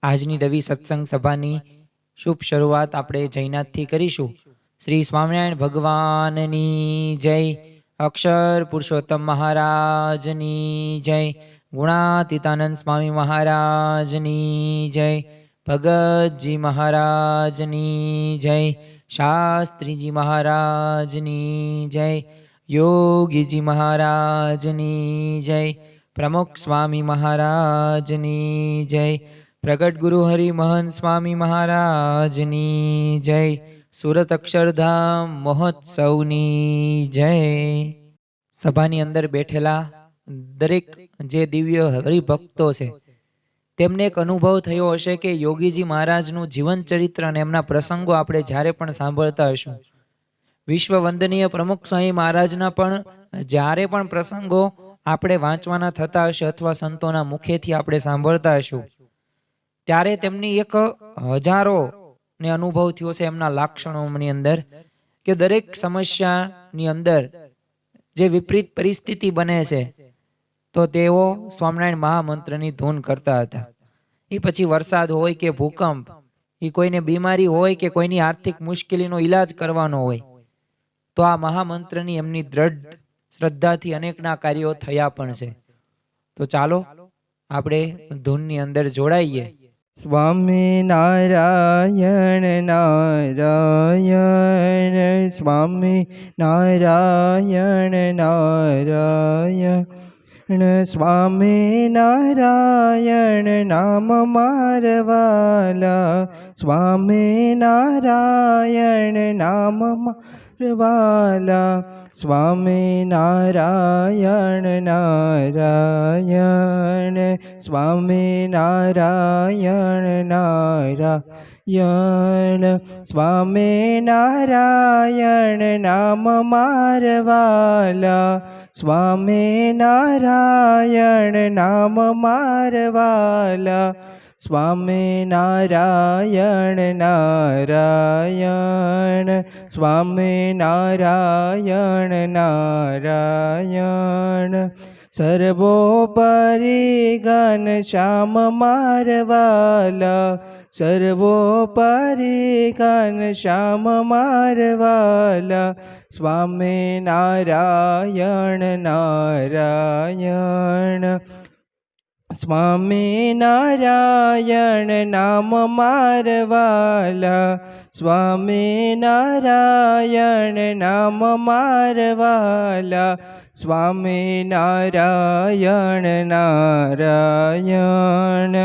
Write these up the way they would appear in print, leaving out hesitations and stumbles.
આજની નવી સત્સંગ સભાની શુભ શરૂઆત આપણે જયનાથથી કરીશું। શ્રી સ્વામિનારાયણ ભગવાનની જય। અક્ષર પુરુષોત્તમ મહારાજની જય। ગુણાતીતાનંદ સ્વામી મહારાજની જય। ભગતજી મહારાજની જય। શાસ્ત્રીજી મહારાજની જય। યોગીજી મહારાજની જય। પ્રમુખ સ્વામી મહારાજની જય। પ્રગટ ગુરુ હરિ મહંત સ્વામી મહારાજની જય। સુરત અક્ષરધામ મહોત્સવની જય। સભાની અંદર બેઠેલા દરેક જે દિવ્ય હરિભક્તો છે તેમને એક અનુભવ થયો હશે કે યોગીજી મહારાજનું જીવન ચરિત્ર અને એમના પ્રસંગો આપણે જ્યારે પણ સાંભળતા હશું, વિશ્વ વંદનીય પ્રમુખ સ્વામી મહારાજના પણ જ્યારે પણ પ્રસંગો આપણે વાંચવાના થતા હશે અથવા સંતોના મુખેથી આપણે સાંભળતા હશું, ત્યારે તેમની એક હજારો ને અનુભવ થયો છે એમના લક્ષણોની અંદર કે દરેક સમસ્યાની અંદર જે વિપરીત પરિસ્થિતિ બને છે તો તેઓ સ્વામિનારાયણ મહામંત્રની ધૂન કરતા હતા। એ પછી વરસાદ હોય કે ભૂકંપ, એ કોઈને બીમારી હોય કે કોઈની આર્થિક મુશ્કેલીનો ઈલાજ કરવાનો હોય તો આ મહામંત્રની એમની દ્રઢ શ્રદ્ધાથી અનેકના કાર્યો થયા પણ છે। તો ચાલો આપણે ધૂનની અંદર જોડાઈએ। સ્વામી નારાયણ નારાયણ, સ્વામી નારાયણ નારાયણ, સ્વામી નારાયણ નામ મારવાલા, સ્વામી નારાયણ નામ વાલા, સ્વામી નારાયણ નારાયણ, સ્વામી નારાયણ નારાયણ, સ્વામી નારાયણ નામ મારવાલા, સ્વામી નારાયણ નામ મારવાલા, સ્વામી નારાયણ નારાયણ, સ્વામી નારાયણ નારાયણ, સર્વોપરી ઘનશ્યામ મારવાલા, સર્વોપરી ઘનશ્યામ મારવાલા, સ્વામી નારાયણ નારાયણ, સ્વામી નારાયણ નામ મારવાલા, સ્વામી નારાયણ નામ મારવાલા, સ્વામી નારાયણ નારાયણ,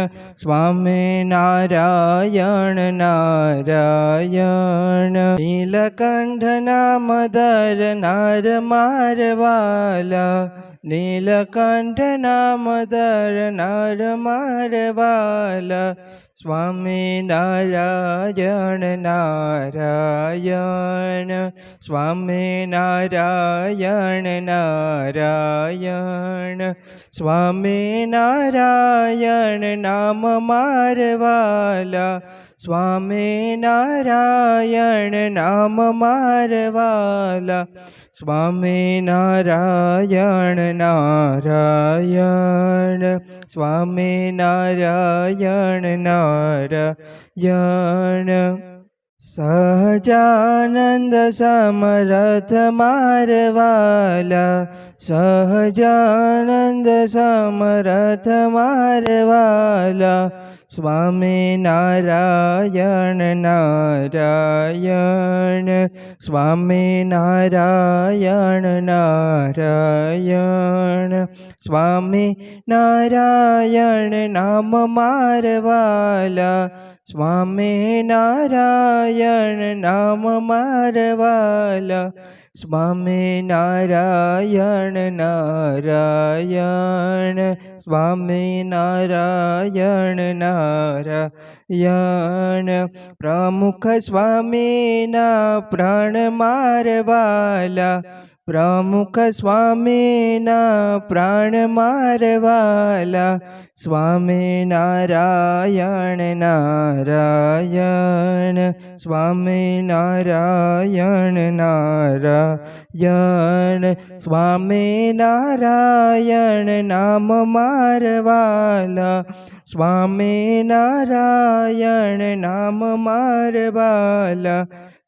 સ્વામી નારાયણ નારાયણ, નીલકંઠ નામધર નાર મારવાલા, નીલકંઠ નામધર નાર મારવાલા, સ્વામી નારાયણ નારાયણ, સ્વામી નારાયણ નારાયણ, સ્વામી નારાયણ નામ મારવાલા, સ્વામી નારાયણ નામ મારવાલા, સ્વામી નારાયણ નારાયણ, સ્વામી નારાયણ નારાયણ, સહજાનંદ સમરથ મારવાલા, સહજાનંદ સમરથ મારવાલા, સ્વામી નારાયણ નારાયણ, સ્વામી નારાયણ નારાયણ, સ્વામી નારાયણ નામ મારવાલા, સ્વામી નારાયણ નામ મારવાલા, સ્વામી નારાયણ નારાયણ, સ્વામી નારાયણ નારાયણ, પ્રમુખ સ્વામીના પ્રાણ મારવાલા, પ્રમુખ સ્વામીના પ્રાણ મારવાલા સ્વામી નારાયણ નારાયણ સ્વામી નારાયણ નારાયણ સ્વામી નારાયણ નામ મારવાલા સ્વામી નારાયણ નામ મારવાલા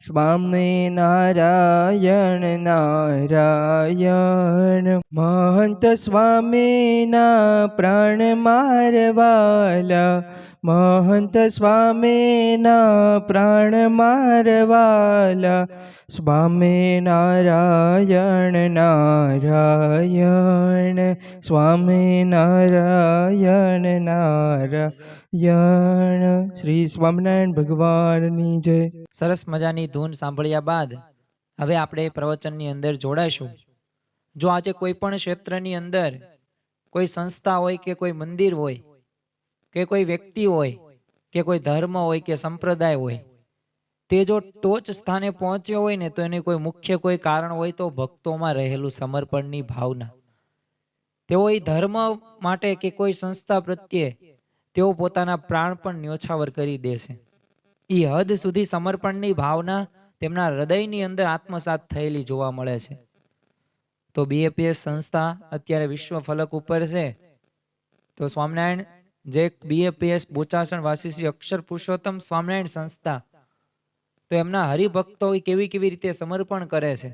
સ્વામી નારાયણ નારાયણ મહંત સ્વામીના પ્રાણ મારવાલા મહંત સ્વામીના પ્રાણ મારવાલા સ્વામી નારાયણ નારાયણ સ્વામી નારાયણ નારાયણ શ્રી સ્વામિનારાયણ ભગવાનની જય. સરસ મજાની ધૂન સાંભળ્યા બાદ હવે આપણે પ્રવચનની અંદર જોડાઈશું. જો આજે કોઈ પણ ક્ષેત્રની અંદર કોઈ સંસ્થા હોય કે કોઈ મંદિર હોય કે કોઈ વ્યક્તિ હોય કે કોઈ ધર્મ હોય કે સંપ્રદાય હોય, તે જો ટોચ સ્થાને પહોંચ્યો હોય ને તો એને કોઈ મુખ્ય કોઈ કારણ હોય તો ભક્તોમાં રહેલું સમર્પણની ભાવના. તેઓ એ ધર્મ માટે કે કોઈ સંસ્થા પ્રત્યે તેઓ પોતાના પ્રાણ પણ ન્યોછાવર કરી દેશે. એ હદ સુધી સમર્પણની ભાવના તેમના હૃદયની અંદર આત્મસાત થયેલી જોવા મળે છે. તો બીએપીએસ સંસ્થા અત્યારે વિશ્વ ફલક ઉપર છે. તો સ્વામિનારાયણ જે બીએપીએસ બોચાસણ વાસી શ્રી અક્ષર પુરુષોત્તમ સ્વામિનારાયણ સંસ્થા, તો એમના હરિભક્તો કેવી કેવી રીતે સમર્પણ કરે છે,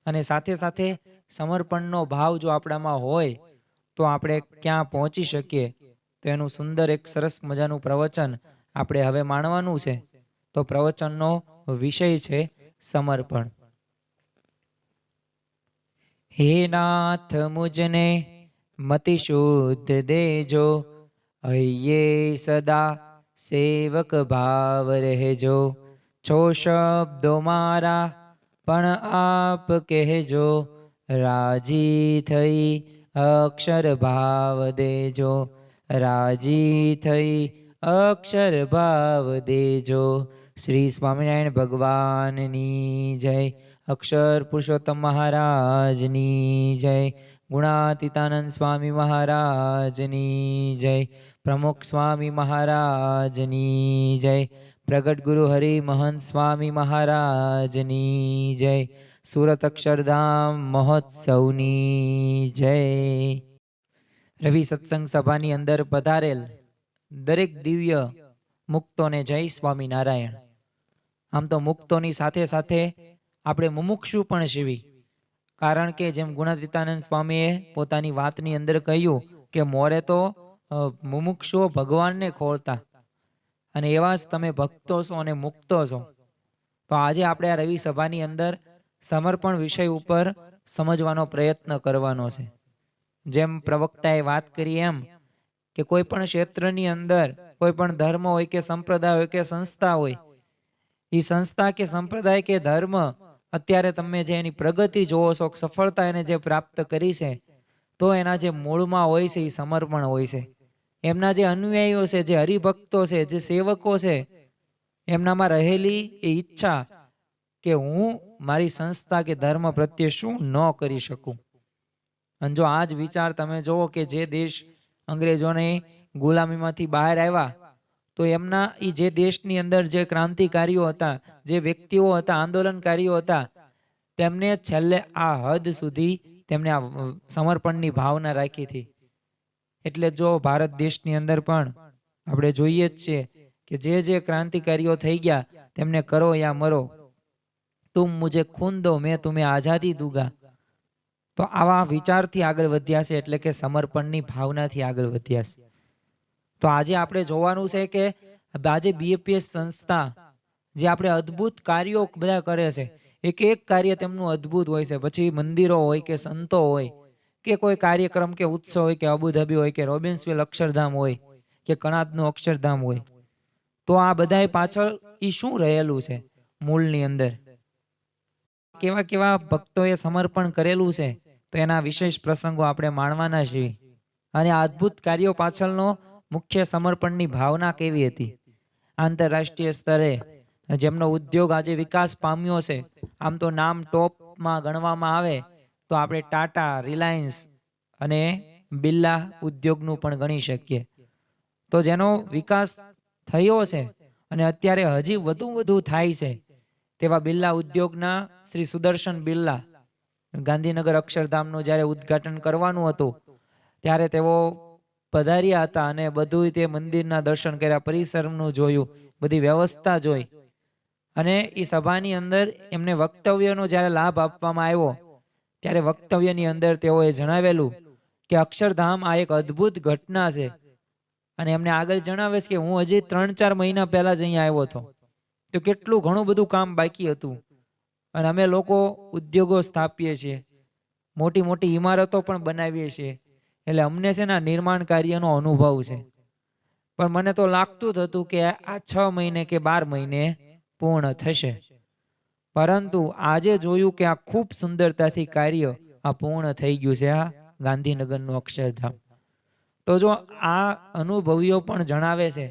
અને સાથે સાથે સમર્પણનો ભાવ જો આપણામાં હોય તો આપણે ક્યાં પહોંચી શકીએ. તો એનું સુંદર એક સરસ મજાનું પ્રવચન આપણે હવે માણવાનું છે. તો પ્રવચનનો વિષય છે સમર્પણ. હે નાથ મુજને મતિ શુદ્ધ દેજો, હૈયે સદા સેવક ભાવ રહેજો. છો શબ્દો મારા પણ આપ કહેજો, રાજી થઈ અક્ષર ભાવ દેજો. રાજી થઈ અક્ષર ભાવ દેજો. શ્રી સ્વામિનારાયણ ભગવાનની જય. અક્ષર પુરુષોત્તમ મહારાજની જય. ગુણાતીતાનંદ સ્વામી મહારાજની જય. પ્રમુખ સ્વામી મહારાજની જય. પ્રગટ ગુરુ હરિ મહંત સ્વામી મહારાજની જય. સુરત અક્ષરધામ મહોત્સવની જય. રવિ સત્સંગ સભાની અંદર પધારેલ દરેક દિવ્ય મુક્તોને જય સ્વામિનારાયણ. આમ તો મુક્તોની સાથે સાથે આપણે મુમુક્ષુ પણ છીએ. કારણ કે જેમ ગુણાતીતાનંદ સ્વામીએ પોતાની વાતની અંદર કહ્યું કે મોરે તો મુમુક્ષુઓ ભગવાનને ખોળતા, અને એવા જ તમે ભક્તો છો અને મુક્તો છો. તો આજે આપણે આ રવિ સભાની અંદર સમર્પણ વિષય ઉપર સમજવાનો પ્રયત્ન કરવાનો છે. જેમ પ્રવક્તાએ વાત કરી એમ કે કોઈ પણ ક્ષેત્રની અંદર કોઈ પણ ધર્મ હોય કે સંપ્રદાય હોય કે સંસ્થા હોય, એ સંસ્થા કે સંપ્રદાય કે ધર્મ અત્યારે તમે જે એની પ્રગતિ જોવો છો, સફળતા એને જે પ્રાપ્ત કરી છે, તો એના જે મૂળમાં હોય છે એ સમર્પણ હોય છે. એમના જે અનુયાયીઓ છે, જે હરિભક્તો છે, જે સેવકો છે, એમનામાં રહેલી એ ઈચ્છા કે હું મારી સંસ્થા કે ધર્મ પ્રત્યે શું ન કરી શકું. અને જો આ જ વિચાર તમે જોવો કે જે દેશ અંગ્રેજોની ગુલામીમાંથી બહાર આવ્યા, તો એમના એ જે દેશની અંદર જે ક્રાંતિકારીઓ હતા, જે વ્યક્તિઓ હતા, આંદોલનકારીઓ હતા, તેમને છેલ્લે આ હદ સુધી તેમને આ સમર્પણની ભાવના રાખી હતી. એટલે જો ભારત દેશની અંદર પણ આપણે જોઈએ જ છીએ કે જે ક્રાંતિકારીઓ થઈ ગયા તેમને કરો યા મરો, તુમ મુझे खून दो मैं तुम्हें आज़ादी दूंगा. તો આવા વિચારથી આગળ વધ્યા છે, એટલે કે સમર્પણની ભાવનાથી આગળ વધ્યા છે. તો આજે આપણે જોવાનું છે કે આજે બીએપીએસ સંસ્થા જે આપણે અદ્ભુત કાર્યો બધા કરે છે, એક એક કાર્ય તેમનું અદ્ભુત હોય છે. પછી મંદિરો હોય કે સંતો હોય કે કોઈ કાર્યક્રમ કે ઉત્સવ હોય કે અબુધાબી હોય કે રોબિન્સવિલ અક્ષરધામ હોય કે કણાદનું અક્ષરધામ હોય, તો આ બધાય પાછળ એ શું રહેલું છે મૂળની અંદર, કેવા કેવા ભક્તોએ સમર્પણ કરેલું છે, તો એના વિશેષ પ્રસંગો આપણે માણવાના છીએ. અને આ અદ્ભુત કાર્યો પાછળનો મુખ્ય સમર્પણની ભાવના કેવી હતી. આંતરરાષ્ટ્રીય સ્તરે જેમનો ઉદ્યોગ આજે વિકાસ પામ્યો છે, આમ તો નામ ટોપમાં ગણવામાં આવે તો આપણે ટાટા, રિલાયન્સ અને બિરલા ઉદ્યોગનું પણ ગણી શકીએ. તો જેનો વિકાસ થયો છે અને અત્યારે હજી વધુ વધુ થાય છે તેવા બિરલા ઉદ્યોગના શ્રી સુદર્શન બિરલા ગાંધીનગર અક્ષરધામનું જ્યારે ઉદ્ઘાટન કરવાનું હતું ત્યારે તેઓ પધાર્યા હતા અને બધું તે મંદિરના દર્શન કર્યા, પરિસરનું જોયું, બધી વ્યવસ્થા જોઈ અને એ સભાની અંદર એમને વક્તવ્યનો જ્યારે લાભ આપવામાં આવ્યો ત્યારે વક્તવ્યની અંદર તેઓએ જણાવેલું કે અક્ષરધામ આ એક અદ્ભુત ઘટના છે. અને એમને આગળ જણાવે છે કે હું હજી 3-4 મહિના પહેલા જ અહીંયા આવ્યો હતો, તો કેટલું ઘણું બધું કામ બાકી હતું અને અમે લોકો ઉદ્યોગો સ્થાપીએ છીએ, મોટી મોટી ઇમારતો પણ બનાવીએ છીએ, એટલે અમને છે ને નિર્માણ કાર્યનો અનુભવ છે. પણ મને તો લાગતું જ હતું કે આ 6 મહિને કે 12 મહિને પૂર્ણ થશે, પરંતુ આજે જોયું કે આ ખૂબ સુંદરતાથી કાર્ય આ પૂર્ણ થઈ ગયું છે, આ ગાંધીનગરનું અક્ષરધામ. તો જો આ અનુભવીઓ પણ જણાવે છે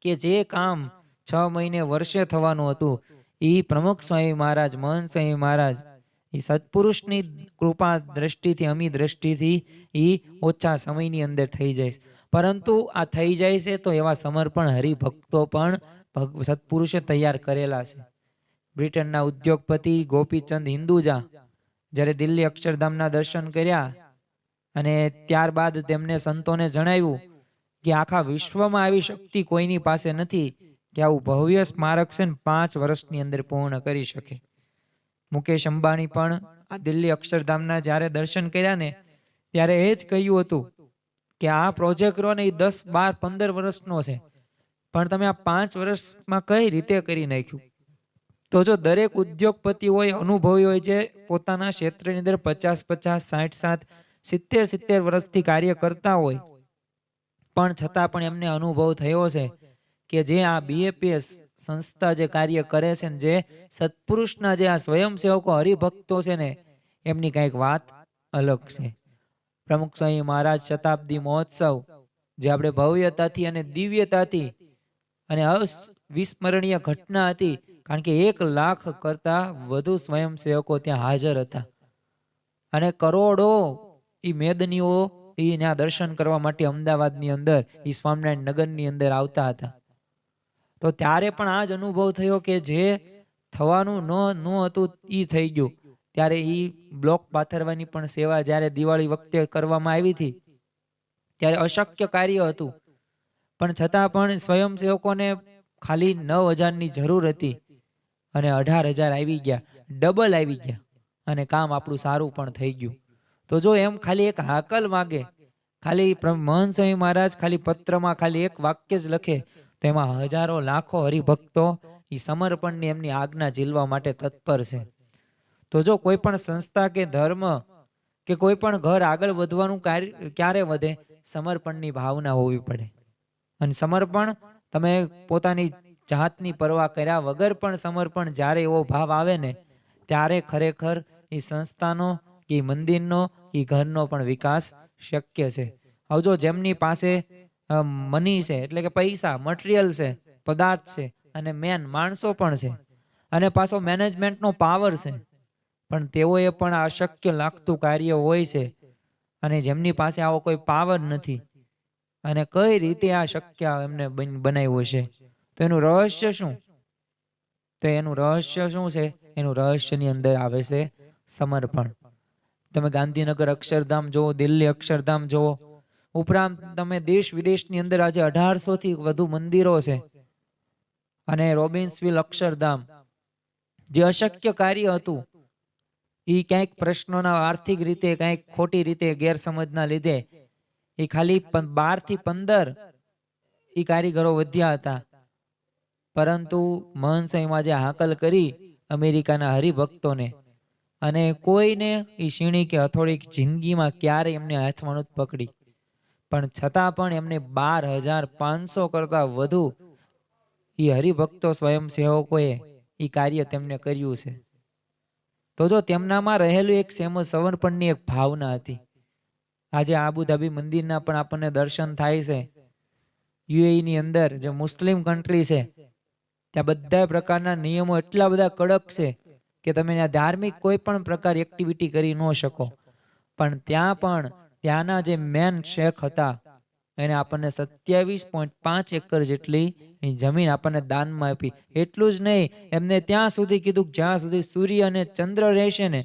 કે જે કામ 6 મહિને વર્ષે થવાનું હતું એ પ્રમુખ સ્વામી મહારાજ, મહંત સ્વામી મહારાજ એ સત્પુરુષની કૃપા દ્રષ્ટિથી, અમી દ્રષ્ટિથી એ ઓછા સમયની અંદર થઈ જાય છે. પરંતુ આ થઈ જાય છે તો એવા સમર્પણ હરિભક્તો પણ સત્પુરુષે તૈયાર કરેલા છે. બ્રિટનના ઉદ્યોગપતિ ગોપીચંદ હિન્દુજા જ્યારે દિલ્હી અક્ષરધામના દર્શન કર્યા અને ત્યારબાદ તેમને સંતોને જણાવ્યું કે આખા વિશ્વમાં આવી શક્તિ કોઈની પાસે નથી કે આવું ભવ્ય સ્મારક છે ને 5 વર્ષની અંદર પૂર્ણ કરી શકે. મુકેશ અંબાણી પણ આ દિલ્હી અક્ષરધામના જ્યારે દર્શન કર્યા ને ત્યારે એ જ કહ્યું હતું કે આ પ્રોજેક્ટ ને એ 10, 12, 15 વર્ષનો છે, પણ તમે આ 5 વર્ષમાં કઈ રીતે કરી નાખ્યું. તો જો દરેક ઉદ્યોગપતિ હોય, અનુભવી હોય, જે પોતાના ક્ષેત્રની અંદર 50-50, 60-60, 70-70 વર્ષથી કાર્ય કરતા હોય, પણ છતાં પણ એમને અનુભવ થયો છે કે જે આ BAPS સંસ્થા જે કાર્ય કરે છે ને જે સત્પુરુષના જે આ સ્વયંસેવકો હરિભક્તો છે ને એમની કંઈક વાત અલગ છે. પ્રમુખ સ્વામી મહારાજ શતાબ્દી મહોત્સવ જે આપણે ભવ્યતાથી અને દિવ્યતાથી અને અવિસ્મરણીય ઘટના હતી, કારણ કે 1 લાખ કરતા વધુ સ્વયંસેવકો ત્યાં હાજર હતા અને કરોડો એ મેદનીઓ ત્યાં દર્શન કરવા માટે અમદાવાદની અંદર એ સ્વામિનારાયણ નગરની અંદર આવતા હતા. તો ત્યારે પણ આ જ અનુભવ થયો કે જે થવાનું ન હતું એ થઈ ગયું. ત્યારે એ બ્લોક પાથરવાની પણ સેવા જ્યારે દિવાળી વખતે કરવામાં આવી હતી ત્યારે અશક્ય કાર્ય હતું, પણ છતાં પણ સ્વયંસેવકોને ખાલી 9,000ની જરૂર હતી અને 18,000 આવી ગયા, ડબલ આવી ગયા અને કામ આપણું સારું પણ થઈ ગયું. તો જો એમ ખાલી એક હાકલ માગે, ખાલી મહંત સ્વામી મહારાજ ખાલી પત્રમાં ખાલી એક વાક્ય જ લખે તો એમાં હજારો લાખો હરિભક્તો એ સમર્પણની એમની આજ્ઞા ઝીલવા માટે તત્પર છે. તો જો કોઈ પણ સંસ્થા કે ધર્મ કે કોઈ પણ ઘર આગળ વધવાનું કાર્ય ક્યારે વધે? સમર્પણની ભાવના હોવી પડે. અને સમર્પણ તમે પોતાની જાતની પરવા કર્યા વગર પણ સમર્પણ જ્યારે એવો ભાવ આવે ને ત્યારે ખરેખર એ સંસ્થાનો કે મંદિરનો કે ઘરનો પણ વિકાસ શક્ય છે. હવે જો જેમની પાસે મની છે એટલે કે પૈસા, મટીરિયલ છે, પદાર્થ છે અને મેન માણસો પણ છે અને પાછો મેનેજમેન્ટનો પાવર છે, પણ તેઓએ પણ આ અશક્ય લાગતું કાર્ય હોય છે અને જેમની પાસે આવો કોઈ પાવર નથી અને કઈ રીતે આ શક્ય એમને બનાવ્યું છે, તો એનું રહસ્ય શું? તો એનું રહસ્ય શું છે? એનું રહસ્યની અંદર આવે છે સમર્પણ. તમે ગાંધીનગર અક્ષરધામ જુઓ, દિલ્હી અક્ષરધામ જુઓ, ઉપરાંત તમે દેશ વિદેશની અંદર આજે 1800થી વધુ મંદિરો છે અને રોબિન્સવિલ અક્ષરધામ જે અશક્ય કાર્ય હતું એ ક્યાંક પ્રશ્નોના આર્થિક રીતે ક્યાંક ખોટી રીતે ગેરસમજના લીધે એ ખાલી 12 થી 15 એ કારીગરો વધ્યા હતા, પરંતુ મહંત સ્વામીમાં જે હાકલ કરી અમેરિકાના હરિભક્તોને અને કોઈને એ સીણી કે હથોડી જિંદગીમાં ક્યારે એમને હાથમાં નહોતી પકડી, પણ છતાં પણ એમને 12,500 કરતા વધુ એ હરિભક્તો સ્વયંસેવકોએ એ કાર્ય તેમને કર્યું છે. તો જો તેમનામાં રહેલું એક સમર્પણની એક ભાવના હતી. આજે આબુધાબી મંદિરના પણ આપણને દર્શન થાય છે. UAE ની અંદર જે મુસ્લિમ કન્ટ્રી છે ત્યાં બધા પ્રકારના નિયમો એટલા બધા કડક છે કે તમે ત્યાં ધાર્મિક કોઈ પણ પ્રકાર એક્ટિવિટી કરી ન શકો. પણ ત્યાંના જે મેન શેખ હતા એને આપણને 27.5 એકર જેટલી જમીન આપણને દાનમાં આપી. એટલું જ નહીં, એમને ત્યાં સુધી કીધું કે જ્યાં સુધી સૂર્ય અને ચંદ્ર રહેશે ને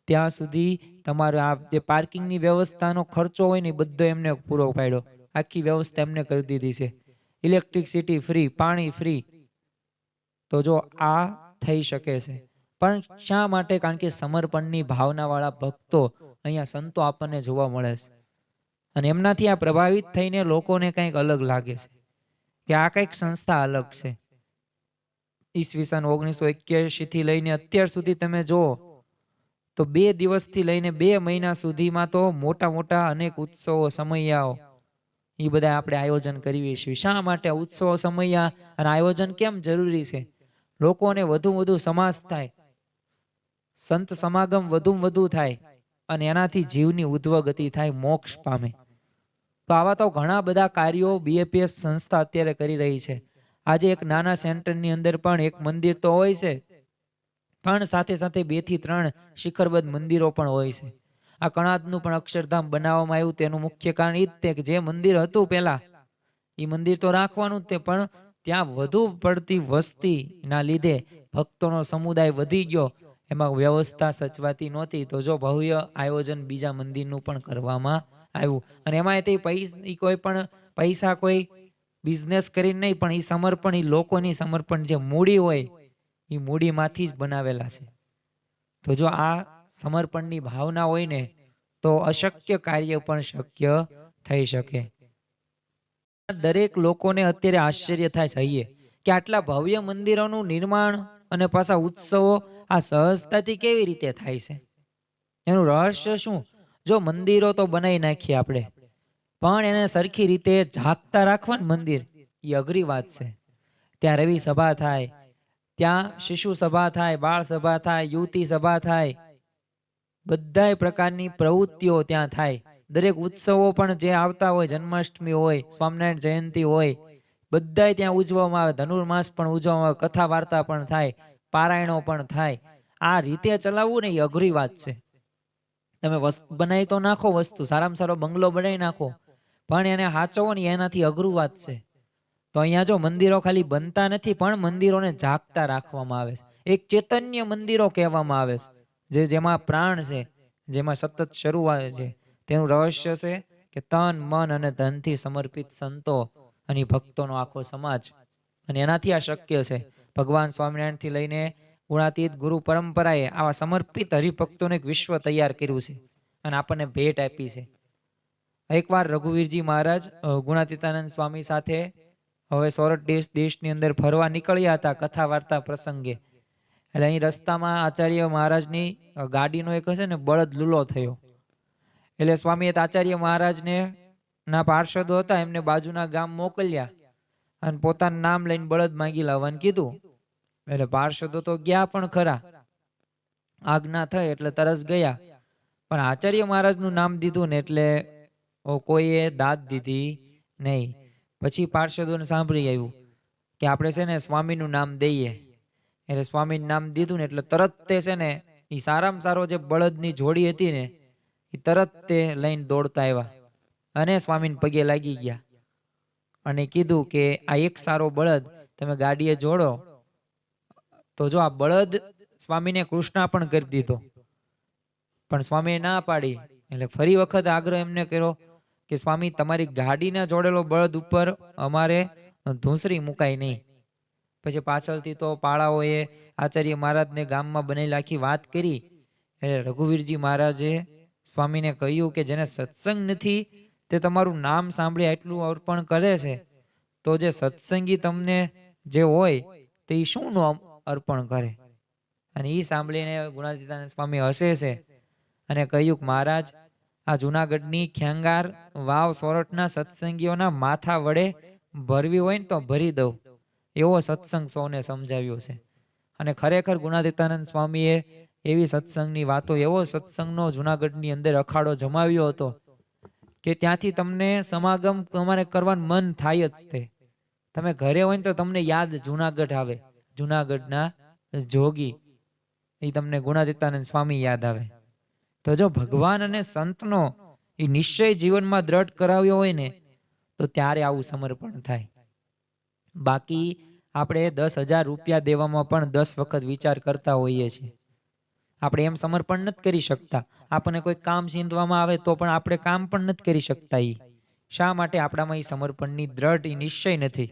ત્યાં સુધી તમારો આ જે પાર્કિંગની વ્યવસ્થાનો ખર્ચો હોય ને એ બધો એમને પૂરો પાડ્યો. આખી વ્યવસ્થા એમને કરી દીધી છે. ઇલેક્ટ્રિસિટી ફ્રી, પાણી ફ્રી. તો જો આ થઈ શકે છે પણ શા માટે? કારણ કે સમર્પણની ભાવનાવાળા ભક્તો અહીંયા સંતો આપણને જોવા મળે છે. અને એમનાથી આ પ્રભાવિત થઈને લોકોને કંઈક અલગ લાગે છે કે આ કંઈક સંસ્થા અલગ છે. ઈસવીસન 1981 થી લઈને અત્યાર સુધી તમે જુઓ તો 2 દિવસથી લઈને 2 મહિના સુધીમાં તો મોટા મોટા અનેક ઉત્સવો, સમયાઓ એ બધા આપણે આયોજન કરીએ છીએ. શા માટે ઉત્સવો, સમયા અને આયોજન કેમ જરૂરી છે? લોકોને વધુ વધુ સમાસ થાય, સંત સમાગમ વધુ થાય અને એનાથી જીવની ઉધ્વગતિ થાય, મોક્ષ પામે. તો આવા તો ઘણા બધા કાર્યો બીએપીએસ સંસ્થા અત્યારે કરી રહી છે. આજે એક નાના સેન્ટરની અંદર પણ એક મંદિર તો હોય છે, પણ સાથે સાથે 2 થી 3 શિખરબદ્ધ મંદિરો પણ હોય છે. આ કણાદનું પણ અક્ષરધામ બનાવવામાં આવ્યું તેનું મુખ્ય કારણ એ જ તે કે જે મંદિર હતું પહેલા એ મંદિર તો રાખવાનું જ તે, પણ ત્યાં વધુ પડતી વસ્તીના લીધે ભક્તોનો સમુદાય વધી ગયો, એમાં વ્યવસ્થા સચવાતી નહોતી. તો જો ભવ્ય આયોજન બીજા મંદિરનું પણ કરવામાં આવ્યું. અને એમાં તે કોઈ પણ પૈસા કોઈ બિઝનેસ કરીને નહીં, પણ એ સમર્પણ, એ લોકોની સમર્પણ જે મૂડી હોય એ મૂડીમાંથી જ બનાવેલા છે. તો જો આ સમર્પણની ભાવના હોય ને તો અશક્ય કાર્ય પણ શક્ય થઈ શકે. દરેક લોકોને અત્યારે આશ્ચર્ય થાય છે કે આટલા ભવ્ય મંદિરોનું નિર્માણ અને પાછા ઉત્સવો આ સહજતાથી કેવી રીતે થાય છે? એનું રહસ્ય શું? જો મંદિરો તો બનાવી નાખીએ આપણે, પણ એને સરખી રીતે ઝાંકતા રાખવાનું મંદિર એ અઘરી વાત છે. ત્યાં રવિ સભા થાય, ત્યાં શિશુ સભા થાય, બાળ સભા થાય, યુવતી સભા થાય, બધાય પ્રકારની પ્રવૃત્તિઓ ત્યાં થાય. દરેક ઉત્સવો પણ જે આવતા હોય, જન્માષ્ટમી હોય, સ્વામિનારાયણ જયંતિ હોય, બધાય ત્યાં ઉજવવામાં આવે. ધનુર્માસ પણ ઉજવવામાં આવે, કથા વાર્તા પણ થાય, પારાયણો પણ થાય. આ રીતે ચલાવવું ને એ અઘરી વાત છે. તમે બનાવી તો નાખો, વસ્તુ સારામાં સારો બંગલો બનાવી નાખો, પણ એને હાચવો ને એનાથી અઘરું વાત છે. તો અહીંયા જો મંદિરો ખાલી બનતા નથી, પણ મંદિરોને જાગતા રાખવામાં આવે છે. એક ચૈતન્ય મંદિરો કહેવામાં આવે છે, જેમાં પ્રાણ છે, જેમાં સતત શરૂઆત છે. તેનું રહસ્ય છે કે તન, મન અને ધનથી સમર્પિત સંતો અને ભક્તોનો આખો સમાજ, અને એનાથી આ શક્ય છે. ભગવાન સ્વામિનારાયણથી લઈને ગુણાતીત ગુરુ પરંપરાએ આવા સમર્પિત હરિભક્તોને એક વિશ્વ તૈયાર કર્યું છે અને આપણને ભેટ આપી છે. એકવાર રઘુવીરજી મહારાજ ગુણાતીતાનંદ સ્વામી સાથે હવે સોરઠ દેશની અંદર ફરવા નીકળ્યા હતા કથા વાર્તા પ્રસંગે. એટલે અહીં રસ્તામાં આચાર્ય મહારાજની ગાડીનો એક હશે ને બળદ લૂલો થયો. એટલે સ્વામીએ આચાર્ય મહારાજને ના પાર્ષદો હતા એમને બાજુના ગામ મોકલ્યા અને પોતાનું નામ લઈને બળદ માંગી લાવવાનું કીધું. એટલે પાર્ષદો તો ગયા પણ ખરા, આજ્ઞા થઈ એટલે તરસ ગયા, પણ આચાર્ય મહારાજનું નામ દીધું ને એટલે કોઈએ દાદ દીધી નહીં. પછી પાર્ષદોને સાંભળી આવ્યું કે આપણે છે ને સ્વામીનું નામ દઈએ. એટલે સ્વામીનું નામ દીધું ને એટલે તરત તે છે ને એ સારામાં સારો જે બળદની જોડી હતી ને એ તરત તે લઈને દોડતા આવ્યા અને સ્વામીને પગે લાગી ગયા અને કીધું કે આ એક સારો બળદ તમે ગાડીએ જોડો. તો જો આ બળદ સ્વામીને કૃષ્ણ પણ કરી દીધો, પણ સ્વામીએ ના પાડી. એટલે ફરી વખત આગ્રહ એમને કર્યો કે સ્વામી તમારી ગાડીના જોડેલો બળદ ઉપર અમારે ધૂંસરી મુકાય નહીં. પછી પાછળથી તો પાળાઓએ આચાર્ય મહારાજને ગામમાં બનેલી આખી વાત કરી. એટલે રઘુવીરજી મહારાજે સ્વામીને કહ્યું કે જેને સત્સંગ નથી તે તમારું નામ સાંભળી એટલું અર્પણ કરે છે, તો જે સત્સંગી તમને જે હોય તો એ શું નું અર્પણ કરે? અને એ સાંભળીને ગુણાતીતાનંદ સ્વામી હસે છે અને કહ્યું કે મહારાજ આ જુનાગઢની ખેંગાર વાવ સોરઠના સત્સંગીઓના માથા વડે ભરવી હોય ને તો ભરી દઉં, એવો સત્સંગ સૌને સમજાવ્યો છે. અને ખરેખર ગુણાતીતાનંદ સ્વામીએ એવી સત્સંગની વાતો, એવો સત્સંગનો જુનાગઢની અંદર અખાડો જમાવ્યો હતો કે ત્યાંથી તમને સમાગમ તમારે કરવાનું મન થાય જ તે. તમે ઘરે હોય ને તો તમને યાદ જુનાગઢ આવે, જુનાગઢના જોગી. એ તમને ગુણાતીતાનંદ સ્વામી યાદ આવે. તો જો ભગવાન અને સંતનો એ નિશ્ચય જીવનમાં દ્રઢ કરાવ્યો હોય ને, તો ત્યારે આવું સમર્પણ થાય. બાકી આપણે 10,000 રૂપિયા દેવામાં પણ 10 વખત વિચાર કરતા હોઈએ છીએ. આપણે એમ સમર્પણ નથી કરી શકતા. આપણને કોઈ કામ ચીંધવામાં આવે તો પણ આપણે કામ પણ નથી કરી શકતા. શા માટે? આપણામાં એ સમર્પણની દ્રઢ નિશ્ચય નથી.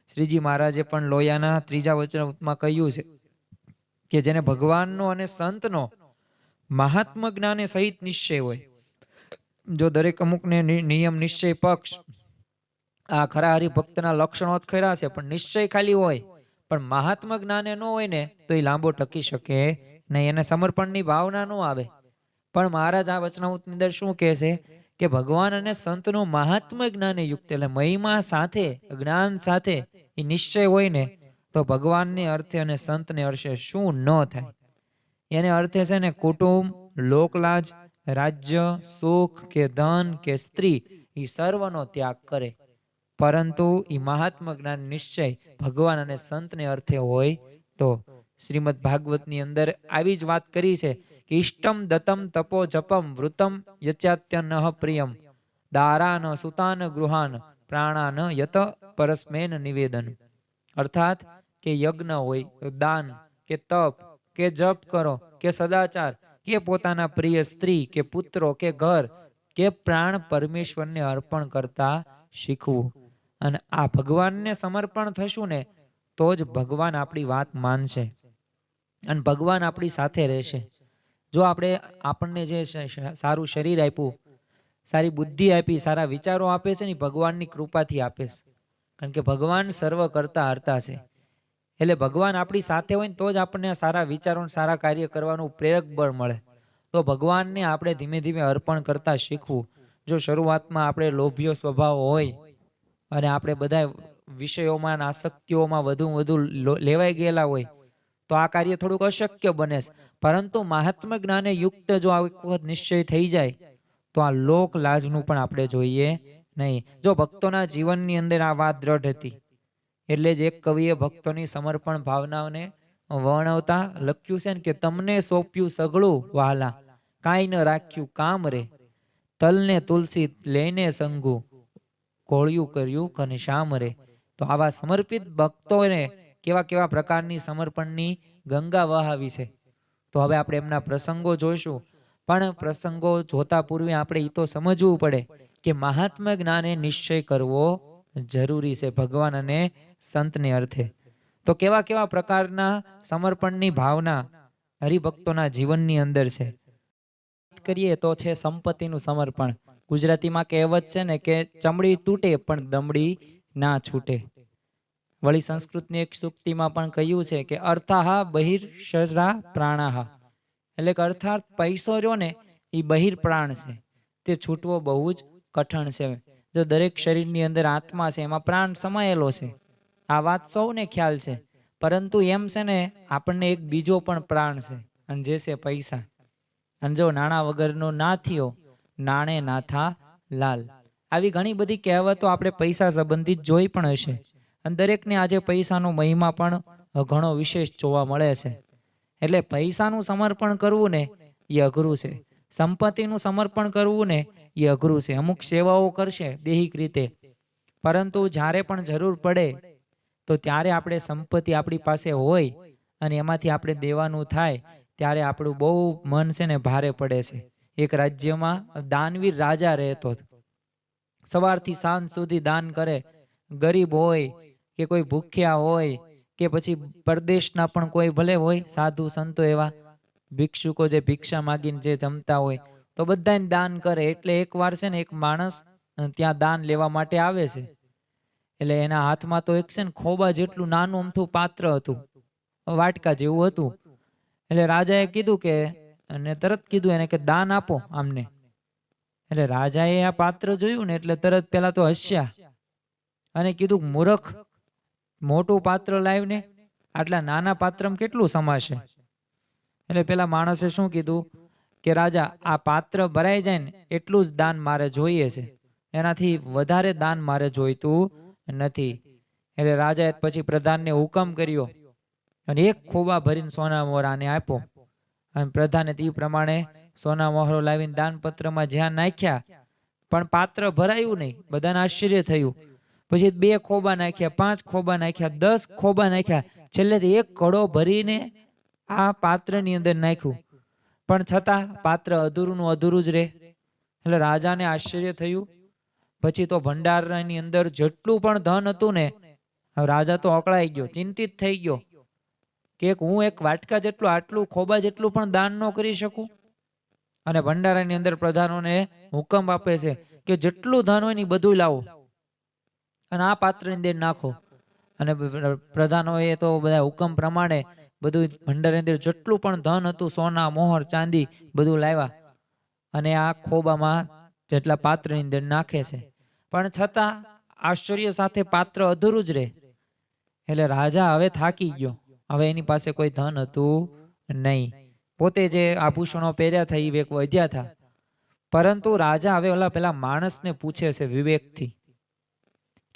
શ્રીજી મહારાજે પણ લોયાના 3જા વચનામૃતમાં કહ્યું છે કે જેને ભગવાનનો અને સંતનો મહાત્મ જ્ઞાને સહિત નિશ્ચય હોય, જો દરેક અમુકને નિયમ નિશ્ચય પક્ષ આ ખરા હરિભક્તના લક્ષણો જ ખરા છે, પણ નિશ્ચય ખાલી હોય પણ મહાત્મ જ્ઞાને ન હોય ને, તો એ લાંબો ટકી શકે નહીં, એને સમર્પણની ભાવના ન આવે. પણ મહારાજ આ વચનામૃતની અંદર શું કહે છે કે ભગવાન અને સંતનું મહાત્મ જ્ઞાને યુક્ત, એટલે મહિમા સાથે જ્ઞાન સાથે એ નિશ્ચય હોય ને, તો ભગવાનને અર્થે અને સંતને અર્થે શું ન થાય. એને અર્થે છે ને કુટુંબ, લોકલાજ, રાજ્ય, સુખ કે ધન કે સ્ત્રી એ સર્વનો ત્યાગ કરે, પરંતુ એ મહાત્મ જ્ઞાન નિશ્ચય ભગવાન અને સંતને અર્થે હોય તો. શ્રીમદ ભાગવતની અંદર આવી જ વાત કરી છે કે ઇષ્ટમ દત્તમ તપો જપમ વૃતમ યચાત્યન પ્રિયમ દારાન સુતાન ગૃહાન પ્રાણાન યત પરસ્મેન નિવેદન. અર્થાત કે યજ્ઞ હોય, દાન કે તપ કે જપ કરો કે સદાચાર કે પોતાના પ્રિય સ્ત્રી કે પુત્રો કે ઘર કે પ્રાણ પરમેશ્વરને અર્પણ કરતા શીખવું. અને આ ભગવાનને સમર્પણ થશું ને, તો જ ભગવાન આપણી વાત માનશે અને ભગવાન આપણી સાથે રહેશે. જો આપણને જે સારું શરીર આપ્યું, સારી બુદ્ધિ આપી, સારા વિચારો આપે છે ને, ભગવાનની કૃપાથી આપે છે. કારણ કે ભગવાન સર્વ કરતા હરતા છે. એટલે ભગવાન આપણી સાથે હોય ને, તો જ આપણને સારા વિચારો, સારા કાર્ય કરવાનું પ્રેરક બળ મળે. તો ભગવાનને આપણે ધીમે ધીમે અર્પણ કરતા શીખવું. જો શરૂઆતમાં આપણે લોભીઓ સ્વભાવ હોય અને આપણે બધા વિષયોમાં, આસક્તિઓમાં વધુ લેવાઈ ગયેલા હોય, તો આ કાર્ય થોડુંક અશક્ય બને છે. પરંતુ મહાત્મ જ્ઞાને યુક્ત જો આ વખત નિશ્ચય થઈ જાય, તો આ લોક લાજનું પણ આપણે જોઈએ નહીં. જો ભક્તોના જીવનની અંદર આ વાત દ્રઢ હતી, એટલે જ એક કવિએ ભક્તોની સમર્પણ ભાવનાઓને વર્ણવતા લખ્યું છે ને કે તમને સોંપ્યું સગળું વહાલા, કાંઈ ન રાખ્યું કામ રે, તલને તુલસી લઈને સંગુ, કોળિયું કર્યું ઘનશ્યામ રે. તો આવા સમર્પિત ભક્તોને કેવા કેવા પ્રકારની સમર્પણની ગંગા વહાવી છે. તો હવે આપણે એમના પ્રસંગો જોઈશું, પણ પ્રસંગો જોતા પૂર્વે આપણે એ તો સમજવું પડે કે મહાત્મ જ્ઞાને નિશ્ચય કરવો જરૂરી છે ભગવાન અને સંતને અર્થે. તો કેવા કેવા પ્રકારના સમર્પણની ભાવના હરિભક્તોના જીવનની અંદર છે. કરીએ તો છે સંપત્તિનું સમર્પણ. ગુજરાતીમાં કહેવત છે ને કે ચમડી તૂટે પણ દમડી ના છૂટે. વળી સંસ્કૃતની એક સૂક્તિમાં પણ કહ્યું છે કે અર્થાહા બહિર્શરા પ્રાણાહા, એટલે કે અર્થાત પૈસો રહ્યો ને એ બહિર પ્રાણ છે, તે છૂટવો બહુ જ કઠણ છે. જો દરેક શરીરની અંદર આત્મા છે, એમાં પ્રાણ સમાયેલો છે, આ વાત સૌને ખ્યાલ છે. પરંતુ એમ છે ને, આપણને એક બીજો પણ પ્રાણ છે, અને જે છે પૈસા. અને જો નાણાં વગરનો ના થયો, નાણે નાથા લાલ. આવી ઘણી બધી કહેવતો આપણે પૈસા સંબંધિત જોઈ પણ હશે. અને દરેકને આજે પૈસાનો મહિમા પણ ઘણો વિશેષ જોવા મળે છે. એટલે પૈસાનું સમર્પણ કરવું ને એ અઘરું છે. સંપત્તિનું સમર્પણ કરવું ને એ અઘરું છે. અમુક સેવાઓ કરશે દેહિક રીતે, પરંતુ જ્યારે પણ જરૂર પડે તો ત્યારે આપણે સંપત્તિ આપણી પાસે હોય અને એમાંથી આપણે દેવાનું થાય, ત્યારે આપણું બહુ મન છે ને ભારે પડે છે. એક રાજ્યમાં દાનવીર રાજા રહેતો. સવારથી સાંજ સુધી દાન કરે. ગરીબ હોય કે કોઈ ભૂખ્યા હોય કે પછી પરદેશના પણ કોઈ ભલે હોય સાધુ સંતો, એવા ભિક્ષુકો જે ભિક્ષા માગીને જે જમતા હોય, તો બધાને દાન કરે. એટલે એક વાર છે ને એક માણસ ત્યાં દાન લેવા માટે આવે છે. એટલે એના હાથમાં તો એક છે ને ખોબા જેટલું નાનું અમથું પાત્ર હતું, વાટકા જેવું હતું. એટલે રાજાએ કીધું કે, અને તરત કીધું એને કે દાન આપો આમને. એટલે રાજાએ આ પાત્ર જોયું ને એટલે તરત પેલા તો હસ્યા અને કીધું મૂર્ખ, મોટું પાત્ર લાવીને આટલા નાના પાત્રમાં કેટલું સમાશે. એટલે પેલા માણસે શું કીધું કે રાજા, આ પાત્ર ભરાઈ જાય ને એટલું જ દાન મારે જોઈએ છે, એનાથી વધારે દાન મારે જોઈતું નથી. એટલે રાજાએ પછી પ્રધાનને હુકમ કર્યો અને એક ખોબા ભરીને સોના મોરાને આપ્યો. અને પ્રધાને તે પ્રમાણે સોના મોહરો લાવીને દાનપત્રમાં જ્યાં નાખ્યા, પણ પાત્ર ભરાયું નહીં. બધાને આશ્ચર્ય થયું. પછી 2 ખોબા નાખ્યા, 5 ખોબા નાખ્યા, 10 ખોબા નાખ્યા, છેલ્લે 1 કડો ભરીને આ પાત્રની અંદર નાખ્યું, પણ છતાં પાત્ર અધૂરું અધૂરું જ રહે. એટલે રાજાને આશ્ચર્ય થયું. પછી તો ભંડારની અંદર જેટલું પણ ધન હતું ને, રાજા તો અકળાઈ ગયો, ચિંતિત થઈ ગયો કે હું એક વાટકા જેટલું, આટલું ખોબા જેટલું પણ દાન ન કરી શકું. અને ભંડારાની અંદર પ્રધાનોને હુકમ આપે છે કે જેટલું ધન હોય ને બધું લાવો અને આ પાત્રની અંદર નાખો. અને પ્રધાનોએ તો બધા હુકમ પ્રમાણે બધું ભંડારની અંદર જેટલું પણ ધન હતું, સોના મોહર ચાંદી બધું લાવ્યા અને આ ખોબામાં જેટલા પાત્રની અંદર નાખે છે. પણ છતાં આશ્ચર્ય સાથે પાત્ર અધૂરું જ રહે. એટલે રાજા હવે થાકી ગયો. હવે એની પાસે કોઈ ધન હતું નહીં. પોતે જે આભૂષણો પહેર્યા હતા એ વેક વધ્યા હતા. પરંતુ રાજા હવે ઓલા પેલા માણસને પૂછે છે વિવેકથી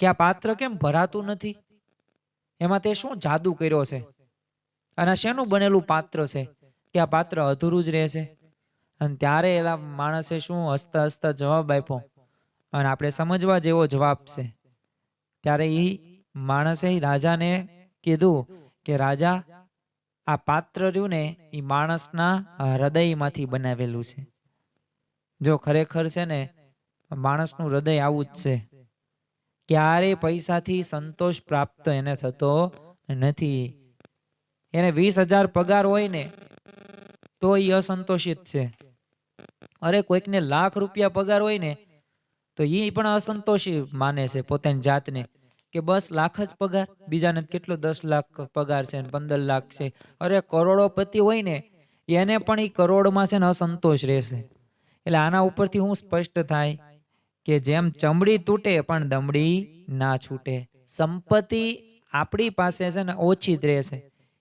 કે આ પાત્ર કેમ ભરાતું નથી? એમાં તે શું જાદુ કર્યો છે? અને શેનું બનેલું પાત્ર છે કે આ પાત્ર અધૂરું જ રહે છે? અને ત્યારે એલા માણસે શું હસતા હસતા જવાબ આપ્યો, અને આપણે સમજવા જેવો જવાબ છે. ત્યારે એ માણસે રાજાને કીધું કે રાજા, આ પાત્ર રહ્યું ને એ માણસના હૃદયમાંથી બનાવેલું છે. જો ખરેખર છે ને માણસનું હૃદય આવું જ છે. ક્યારે પૈસાથી સંતોષ પ્રાપ્ત એને થતો નથી. એને 20,000 પગાર હોય ને તો એ અસંતોષિત છે. અરે કોઈકને ₹1,00,000 પગાર હોય ને તો એ પણ અસંતોષી માને છે પોતાની જાતને કે બસ લાખ જ પગાર, બીજાને કેટલો 10 લાખ પગાર છે, 15 લાખ છે. અરે કરોડોપતિ હોય ને એને પણ એ કરોડમાં છે ને અસંતોષ રહેશે. એટલે આના ઉપરથી હું સ્પષ્ટ થાય કે જેમ ચમડી તૂટે પણ દમડી ના છૂટે. સંપત્તિ આપણી પાસે છે ને ઓછી જ રહેશે.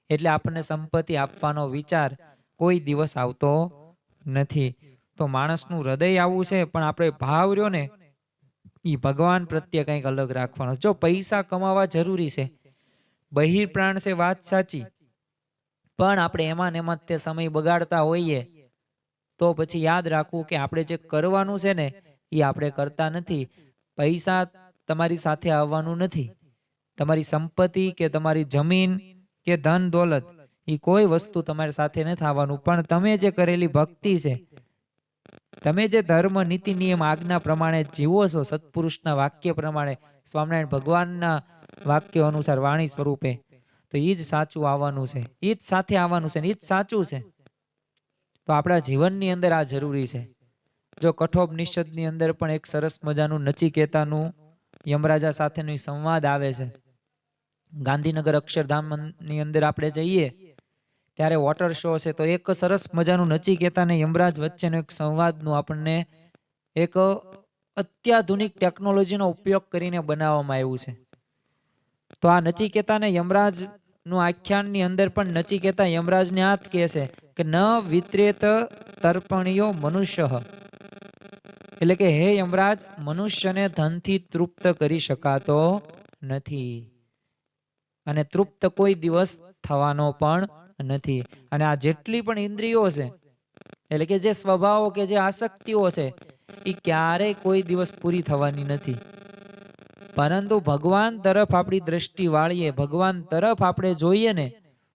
એટલે આપણને સંપત્તિ આપવાનો વિચાર કોઈ દિવસ આવતો નથી. તો માણસનું હૃદય આવું છે, પણ આપણે ભાવ રહ્યો ને એ ભગવાન પ્રત્યે કંઈક અલગ રાખવાનો. જો પૈસા કમાવા જરૂરી છે, બહિર્પ્રાણ છે, વાત સાચી, પણ આપણે એમાં ને એમાં તે સમય બગાડતા હોઈએ તો પછી યાદ રાખવું કે આપણે જે કરવાનું છે ને એ આપણે કરતા નથી. પૈસા તમારી સાથે આવવાનું નથી. તમારી સંપત્તિ કે તમારી જમીન કે ધન દોલત એ કોઈ વસ્તુ તમારી સાથે નથી આવવાનું. પણ તમે જે કરેલી ભક્તિ છે, તમે જે ધર્મ નીતિ નિયમ આજ્ઞા પ્રમાણે જીવો છો, સત્પુરુષના વાક્ય પ્રમાણે, સ્વામિનારાયણ ભગવાનના વાક્ય અનુસાર વાણી સ્વરૂપે, તો એ જ સાચું આવવાનું છે, એ જ સાથે આવવાનું છે, એ જ સાચું છે. તો આપણા જીવનની અંદર આ જરૂરી છે. જો કઠોપનિષદની અંદર પણ એક સરસ મજાનું નચિકેતાનું યમરાજા સાથેનો સંવાદ આવે છે. ગાંધીનગર અક્ષરધામની અંદર આપણે જઈએ ત્યારે વોટર શો છે, તો એક સરસ મજાનું નચિકેતા અને યમરાજ વચ્ચેનો એક સંવાદનું આપણને એક અત્યાધુનિક ટેકનોલોજીનો ઉપયોગ કરીને બનાવવામાં આવ્યું છે. તો આ નચિકેતા અને યમરાજનું આખ્યાનની અંદર પણ નચિકેતા યમરાજને આ જ કહે છે કે ન વિત્રેત તર્પણિયો મનુષ્ય, એટલે કે હે યમરાજ, મનુષ્યને ધનથી તૃપ્ત કરી શકાતો નથી અને તૃપ્ત કોઈ દિવસ થવાનો પણ નથી. અને આ જેટલી પણ ઇન્દ્રિયો છે, એટલે કે જે સ્વભાવો કે જે આસક્તિઓ છે, એ ક્યારેય કોઈ દિવસ પૂરી થવાની નથી. પરંતુ ભગવાન તરફ આપણી દ્રષ્ટિ વાળીએ, ભગવાન તરફ આપણે જોઈએ ને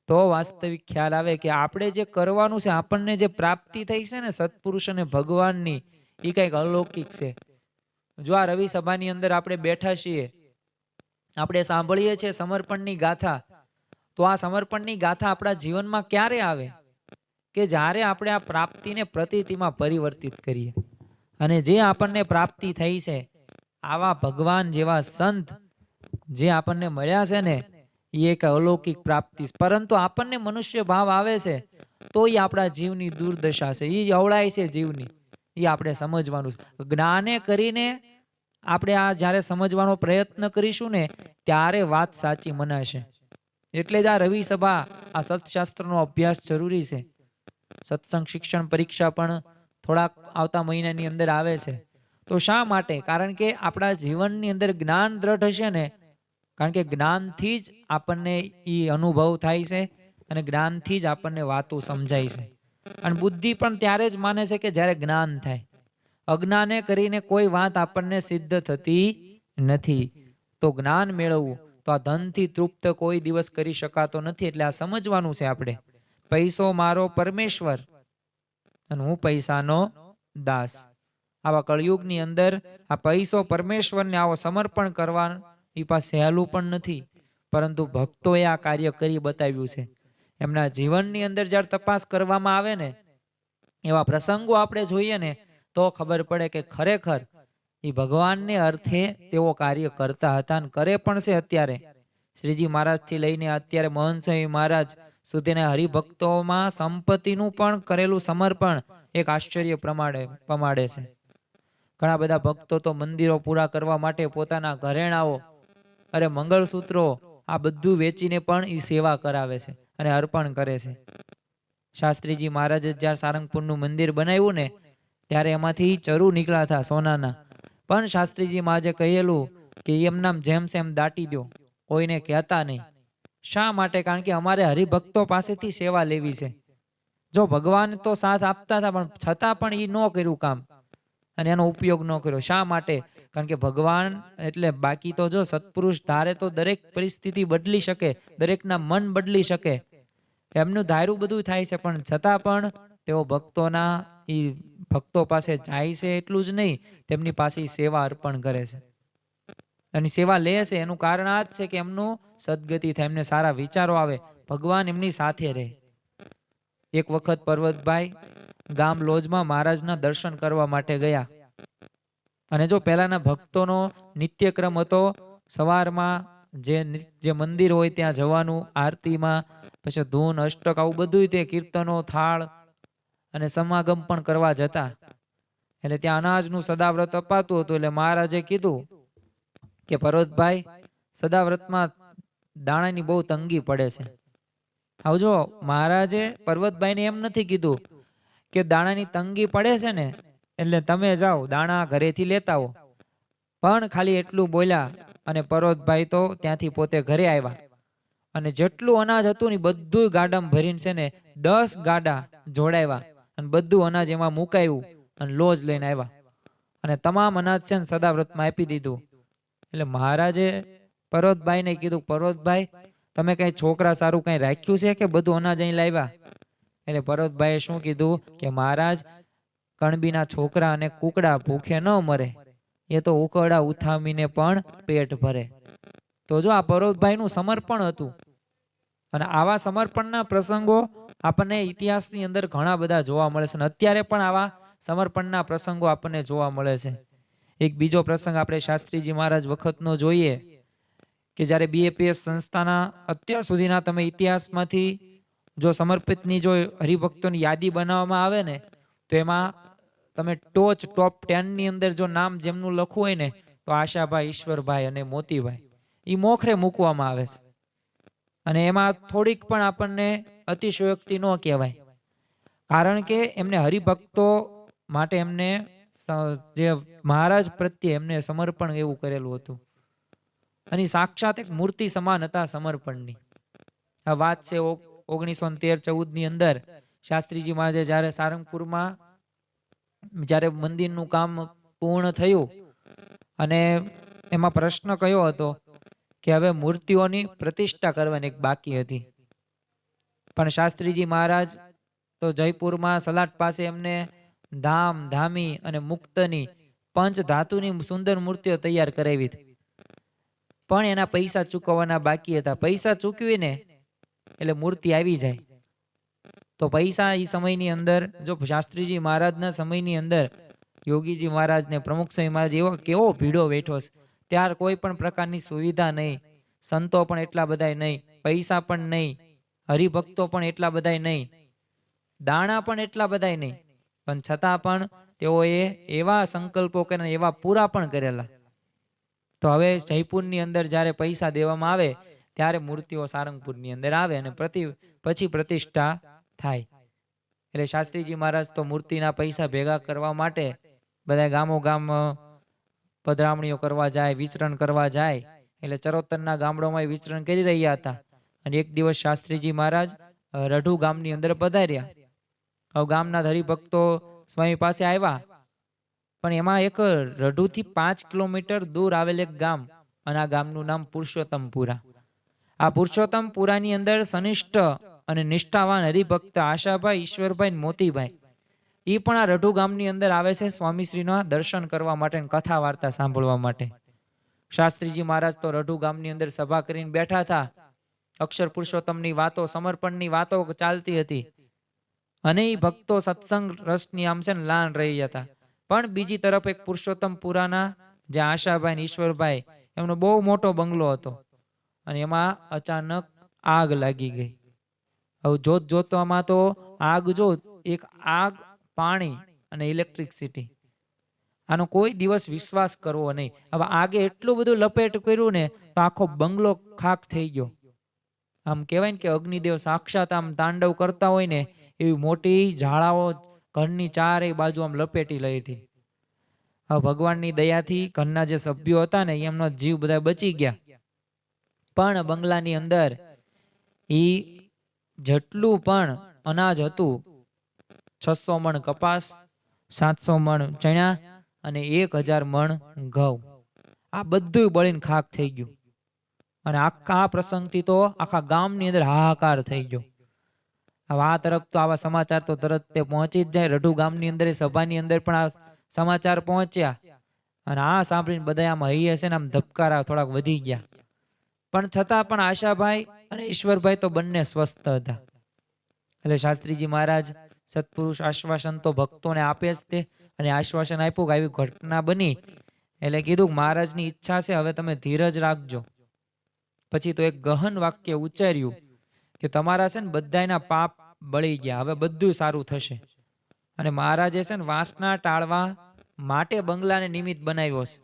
તો વાસ્તવિક ખ્યાલ આવે કે આપણે જે કરવાનું છે, આપણને જે પ્રાપ્તિ થઈ છે ને સત્પુરુષ અને ભગવાનની, એ કંઈક અલૌકિક છે. જો આ રવિ સભાની અંદર આપણે બેઠા છીએ, આપણે સાંભળીએ છીએ સમર્પણની ગાથા, તો આ સમર્પણની ગાથા આપણા જીવનમાં ક્યારે આવે કે જ્યારે આપણે આ પ્રાપ્તિને પ્રતીતિમાં પરિવર્તિત કરીએ. અને જે આપણને પ્રાપ્તિ થઈ છે, આવા ભગવાન જેવા સંત જે આપણને મળ્યા છે ને, એ એક અલૌકિક પ્રાપ્તિ. પરંતુ આપણને મનુષ્ય ભાવ આવે છે તો એ આપણા જીવની દુર્દશા છે, એ અવળાય છે જીવની, એ આપણે સમજવાનું છે. જ્ઞાને કરીને આપણે આ જ્યારે સમજવાનો પ્રયત્ન કરીશું ને ત્યારે વાત સાચી મનાશે. એટલે જ આ રવિ સભા, આ સત્શાસ્ત્રનો અભ્યાસ જરૂરી છે. સત્સંગ શિક્ષણ પરીક્ષા પણ થોડાક આવતા મહિનાની અંદર આવે છે. તો શા માટે? કારણ કે આપણા જીવનની અંદર જ્ઞાન દ્રઢ હશે ને, કારણ કે જ્ઞાનથી જ આપણને એ અનુભવ થાય છે અને જ્ઞાનથી જ આપણને વાતો સમજાય છે. અને બુદ્ધિ પણ ત્યારે જ માને છે કે જ્યારે જ્ઞાન થાય. અજ્ઞાને કરીને કોઈ વાત આપણને સિદ્ધ થતી નથી. તો જ્ઞાન મેળવવું તો આ ધનથી તૃપ્ત કોઈ દિવસ કરી શકાતો નથી. એટલે આ સમજવાનું છે આપણે. પૈસો મારો પરમેશ્વર અને હું પૈસાનો દાસ. આવા કળિયુગની અંદર આ પૈસો પરમેશ્વરને આવો સમર્પણ કરવા એ પાસે સહેલું પણ નથી. પરંતુ ભક્તોએ આ કાર્ય કરી બતાવ્યું છે. એમના જીવનની અંદર જ્યારે તપાસ કરવામાં આવે ને, એવા પ્રસંગો આપણે જોઈએ ને, તો ખબર પડે કે ખરેખર એ ભગવાનને અર્થે તેઓ કાર્ય કરતા હતા અને કરે પણ છે. અત્યારે શ્રીજી મહારાજથી લઈને અત્યારે મહંત સ્વામી મહારાજ સુધીના હરિભક્તોમાં સંપત્તિનું પણ કરેલું સમર્પણ એક આશ્ચર્ય પમાડે છે. ઘણા બધા ભક્તો તો મંદિરો પૂરા કરવા માટે પોતાના ઘરેણાઓ, મંગળસૂત્રો આ બધું વેચીને પણ એ સેવા કરાવે છે અને અર્પણ કરે છે. શાસ્ત્રીજી મહારાજે જ્યારે સારંગપુરનું મંદિર બનાવ્યું ને, ત્યારે એમાંથી ચરુ નીકળ્યા હતા સોનાના. પણ શાસ્ત્રીજી મહારાજે કહેલું કે એમનામ જેમ સેમ દાટી દો, કોઈને કહેતા નહીં. શા માટે? કારણ કે અમારે હરિભક્તો પાસેથી સેવા લેવી છે. જો ભગવાન તો સાથ આપતા હતા, પણ છતાં પણ એ ન કર્યું કામ અને એનો ઉપયોગ ન કર્યો. શા માટે? કારણ કે ભગવાન એટલે બાકી તો જો સત્પુરુષ ધારે તો દરેક પરિસ્થિતિ બદલી શકે, દરેકના મન બદલી શકે. એમનું ધાર્યું બધું થાય છે, પણ છતાં પણ તેઓ ભક્તો પાસે જાય છે. એટલું જ નહીં, તેમની પાસે સેવા અર્પણ કરે છે અને સેવા લે છે. એનું કારણ આ જ છે કે એમનું સદગતિ થાય, એમને સારા વિચારો આવે, ભગવાન એમની સાથે રહે. એક વખત પર્વતભાઈ ગામ લોજમાં મહારાજના દર્શન કરવા માટે ગયા. અને જો પહેલાના ભક્તોનો નિત્યક્રમ હતો, સવારમાં જે મંદિર હોય ત્યાં જવાનું, આરતીમાં, પછી ધૂન અષ્ટક આવું બધું, તે કીર્તનો, થાળ અને સમાગમ પણ કરવા જતા. એટલે ત્યાં અનાજનું સદાવ્રત અપાતું હતું. એટલે મહારાજે કીધું કે પર્વતભાઈ, સદાવ્રતમાં દાણાની બહુ તંગી પડે છે. આવજો. મહારાજે પર્વતભાઈને એમ નથી કીધું કે દાણાની તંગી પડે છે ને એટલે તમે જાઓ દાણા ઘરેથી લેતા આવો, પણ ખાલી એટલું બોલ્યા અને પર્વતભાઈ તો ત્યાંથી પોતે ઘરે આવ્યા. અને જેટલું અનાજ હતું ને બધું ગાડામાં ભરીને છે ને 10 ગાડા જોડાવ્યા અને બધું અનાજ એમાં મુકાયું અને લોજ લઈને આવ્યા અને તમામ અનાજ છે ને સદાવ્રતમાં આપી દીધું. એટલે મહારાજે પર્વતભાઈને કીધું, પર્વતભાઈ તમે કઈ છોકરા સારું કઈ રાખ્યું છે કે બધું અનાજ અહીં લાવ્યા? એટલે પર્વતભાઈએ શું કીધું કે મહારાજ, કણબીના છોકરા અને કુકડા ભૂખે ન મરે, એ તો ઉકરડા ઉથામીને પણ પેટ ભરે. તો જો આ પર્વતભાઈનું સમર્પણ હતું. અને આવા સમર્પણના પ્રસંગો આપણને ઇતિહાસની અંદર ઘણા બધા જોવા મળે છે અને અત્યારે પણ આવા સમર્પણના પ્રસંગો આપણને જોવા મળે છે. એક બીજો પ્રસંગ આપણે શાસ્ત્રીજી મહારાજ વખતનો જોઈએ કે જ્યારે BAPS સંસ્થાના અત્યાર સુધીના તમે ઇતિહાસમાંથી જો સમર્પિતની જો હરિભક્તોની યાદી બનાવવામાં આવે ને, તો એમાં તમે ટોપ 10 ની અંદર જો નામ જેમનું લખવું હોય ને, તો આશાભાઈ, ઈશ્વરભાઈ અને મોતીભાઈ એ મોખરે મૂકવામાં આવે છે. અને એમાં થોડીક પણ આપણને અતિશયોક્તિ ન કહેવાય, કારણ કે એમને હરિભક્તો માટે એમને જે મહારાજ પ્રત્યે એમને સમર્પણ એવું કરેલું હતું અને સાક્ષાત એક મૂર્તિ સમાન હતા સમર્પણની. આ વાત છે 1913-14 ની અંદર શાસ્ત્રીજી મહારાજે જ્યારે સારંગપુરમાં જ્યારે મંદિરનું કામ પૂર્ણ થયું અને એમાં પ્રશ્ન કયો હતો કે હવે મૂર્તિઓની પ્રતિષ્ઠા કરવાની એક બાકી હતી. પણ શાસ્ત્રીજી મહારાજ તો જયપુરમાં સલાટ પાસે એમને ધામ, ધામી અને મુક્તની પંચ ધાતુની સુંદર મૂર્તિઓ તૈયાર કરાવી હતી. પણ એના પૈસા ચૂકવવાના બાકી હતા. પૈસા ચૂકવીને એટલે મૂર્તિ આવી જાય. તો પૈસા એ સમયની અંદર જો શાસ્ત્રીજી મહારાજના સમયની અંદર યોગીજી મહારાજ ને પ્રમુખ સ્વામી મહારાજ એવો કેવો ભીડો બેઠો છે. ત્યાર કોઈ પણ પ્રકારની સુવિધા નહીં, સંતો પણ એટલા બધા નહીં, પૈસા પણ નહીં, હરિભક્તો પણ એટલા બધા નહીં, દાણા પણ એટલા બધા નહીં, પણ છતાં પણ તેઓએ એવા સંકલ્પો કર્યા, એવા પૂરા પણ કરેલા. તો હવે જયપુરની અંદર જ્યારે પૈસા દેવામાં આવે ત્યારે મૂર્તિઓ સારંગપુરની અંદર આવે અને પછી પ્રતિષ્ઠા થાય. એટલે શાસ્ત્રીજી મહારાજ તો મૂર્તિના પૈસા ભેગા કરવા માટે બધા ગામો ગામ પધરામણીઓ કરવા જાય, વિચરણ કરવા જાય. એટલે ચરોતરના ગામડોમાં વિચરણ કરી રહ્યા હતા અને એક દિવસ શાસ્ત્રીજી મહારાજ રઢુ ગામની અંદર પધાર્યા હવે ગામના હરિભક્તો સ્વામી પાસે આવ્યા, પણ એમાં એક રઢુથી 5 કિલોમીટર દૂર આવેલ એક ગામ, અને આ ગામનું નામ પુરુષોત્તમપુરા. આ પુરુષોત્તમપુરાની અંદર સનિષ્ઠ અને નિષ્ઠાવાન હરિભક્ત આશાભાઈ, ઈશ્વરભાઈ ને મોતીભાઈ, એ પણ આ રઢુ ગામની અંદર આવે છે સ્વામીશ્રીના દર્શન કરવા માટે અને કથા વાર્તા સાંભળવા માટે. શાસ્ત્રીજી મહારાજ તો રઢુ ગામની અંદર સભા કરીને બેઠા હતા. અક્ષર પુરુષોત્તમની વાતો, સમર્પણની વાતો ચાલતી હતી, અને એ ભક્તો સત્સંગ રસની આમ છે ને લાન રહી હતા. પણ બીજી તરફ એક પુરુષોત્તમપુરાના જે આશાભાઈ ને ઈશ્વરભાઈ, એમનો બહુ મોટો બંગલો હતો, અને એમાં અચાનક આગ લાગી ગઈ. હવે જોત જોતમાં તો આગ જોત, એક આગ, પાણી અને ઇલેક્ટ્રિસિટી, આનો કોઈ દિવસ વિશ્વાસ કરવો નહીં. હવે આગે એટલું બધું લપેટ કર્યું ને તો આખો બંગલો ખાક થઈ ગયો. આમ કહેવાય ને કે અગ્નિદેવ સાક્ષાત આમ તાંડવ કરતા હોય ને, એવી મોટી જ્વાળાઓ ઘરની ચારેય બાજુ આમ લપેટી લઈ હતી. હવે ભગવાનની દયાથી ઘરના જે સભ્યો હતા ને, એમનો જીવ બધા બચી ગયા. પણ બંગલાની અંદર ઈ જેટલું પણ અનાજ હતું, 600 મણ કપાસ, 700 મણ ચણા અને 1000 મણ ઘઉં, આ બધું બળીને ખાક થઈ ગયું. અને આખા આ પ્રસંગથી તો આખા ગામની અંદર હાહાકાર થઈ ગયો. હવે આ તરફ તો આવા સમાચાર તો તરત તે પહોંચી જ જાય. રઢુ ગામની અંદર, સભાની અંદર પણ આ સમાચાર પહોંચ્યા, અને આ સાંભળીને બધા આમ હૈયે છે ને આમ ધબકારા થોડાક વધી ગયા. પણ છતાં પણ આશાભાઈ અને ઈશ્વરભાઈ તો બંને સ્વસ્થ હતા. એટલે શાસ્ત્રીજી મહારાજ સત્પુરુષ આશ્વાસન તો ભક્તોને આપે જ તે, અને આશ્વાસન આપ્યું કે આવી ઘટના બની એટલે કીધું મહારાજની ઈચ્છા છે, હવે તમે ધીરજ રાખજો. પછી તો એક ગહન વાક્ય ઉચ્ચાર્યું કે તમારા છે ને બધાયના પાપ બળી ગયા, હવે બધું સારું થશે. અને મહારાજે છે ને વાસના ટાળવા માટે બંગલાને નિમિત્ત બનાવ્યો છે.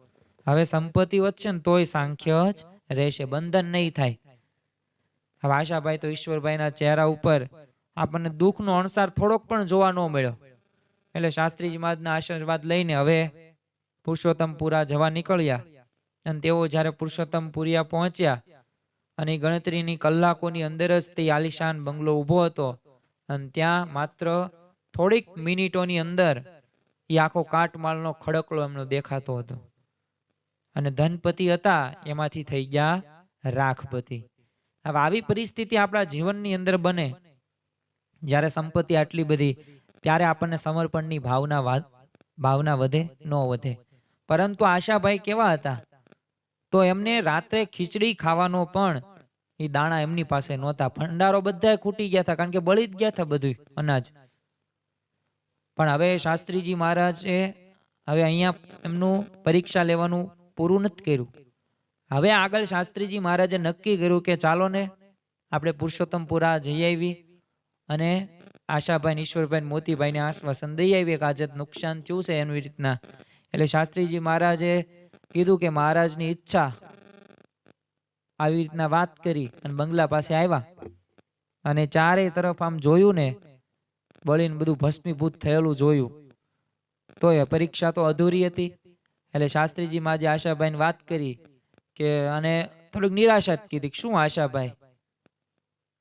હવે સંપત્તિ વધશે ને તોય સાંખ્ય જ રહેશે, બંધન નહીં થાય. હવે આશાભાઈ તો ઈશ્વરભાઈના ચહેરા ઉપર આપણને દુઃખનો અણસાર થોડોક પણ જોવા ન મળ્યો. એટલે શાસ્ત્રીજી મહારાજના આશીર્વાદ લઈને હવે પુરુષોત્તમપુરા જવા નીકળ્યા. અને તેઓ જ્યારે પુરુષોત્તમપુરિયા પહોંચ્યા, અને ગણતરીની કલાકોની અંદર જ તે આલિશાન બંગલો ઊભો હતો, અને ત્યાં માત્ર થોડીક મિનિટોની અંદર એ આખો કાટમાળનો ખડકલો એમનો દેખાતો હતો. અને ધનપતિ હતા એમાંથી થઈ ગયા રાખપતિ. હવે આવી પરિસ્થિતિ આપણા જીવનની અંદર બને, જ્યારે સંપત્તિ આટલી બધી, ત્યારે આપણને સમર્પણની ભાવના વધે ન વધે. પરંતુ આશાભાઈ કેવા હતા, તો એમને રાત્રે ખીચડી ખાવાનો પણ એ દાણા એમની પાસે નહોતા. ભંડારો બધા ખૂટી ગયા હતા, કારણ કે બળી જ ગયા હતા બધું અનાજ. પણ હવે શાસ્ત્રીજી મહારાજે હવે અહીંયા એમનું પરીક્ષા લેવાનું પૂરું નથી કર્યું. હવે આગળ શાસ્ત્રીજી મહારાજે નક્કી કર્યું કે ચાલો ને આપણે પુરુષોત્તમપુરા જઈ આવી, અને આશાભાઈ, ઈશ્વરભાઈ, મોતીભાઈને આશ્વાસન દઈ આવીએ કે આજે નુકસાન થયું છે એવી રીતના. એટલે શાસ્ત્રીજી મહારાજે કીધું કે મહારાજની ઈચ્છા, આવી રીતના વાત કરી અને બંગલા પાસે આવ્યા, અને ચારે તરફ આમ જોયું ને, બળીને બધું ભસ્મીભૂત થયેલું જોયું, તો એ પરીક્ષા તો અધૂરી હતી. એટલે શાસ્ત્રીજી મહારાજે આશાભાઈને વાત કરી કે, અને થોડીક નિરાશા જ કીધી, શું આશાભાઈ,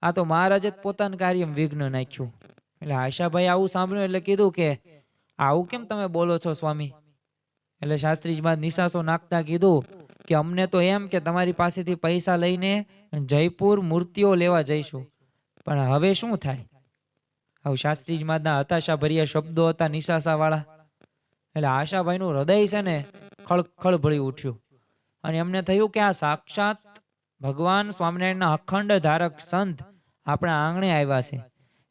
આ તો મહારાજે જ પોતાના કાર્યમાં વિઘ્ન નાખ્યું. એટલે આશાભાઈ આવું સાંભળ્યું એટલે કીધું કે આવું કેમ તમે બોલો છો સ્વામી? એટલે શાસ્ત્રીજી મહારાજ નિશાસો નાખતા કીધું કે અમને તો એમ કે તમારી પાસેથી પૈસા લઈને જયપુર મૂર્તિઓ લેવા જઈશું, પણ હવે શું થાય? હવે શાસ્ત્રીજી મહારાજના હતાશા ભર્યા શબ્દો હતા, નિશાસા વાળા. એટલે આશાભાઈનું હૃદય છે ને ખળખળ ભળી ઉઠ્યું, અને એમને થયું કે આ સાક્ષાત ભગવાન સ્વામિનારાયણના અખંડ ધારક સંત આપણા આંગણે આવ્યા છે,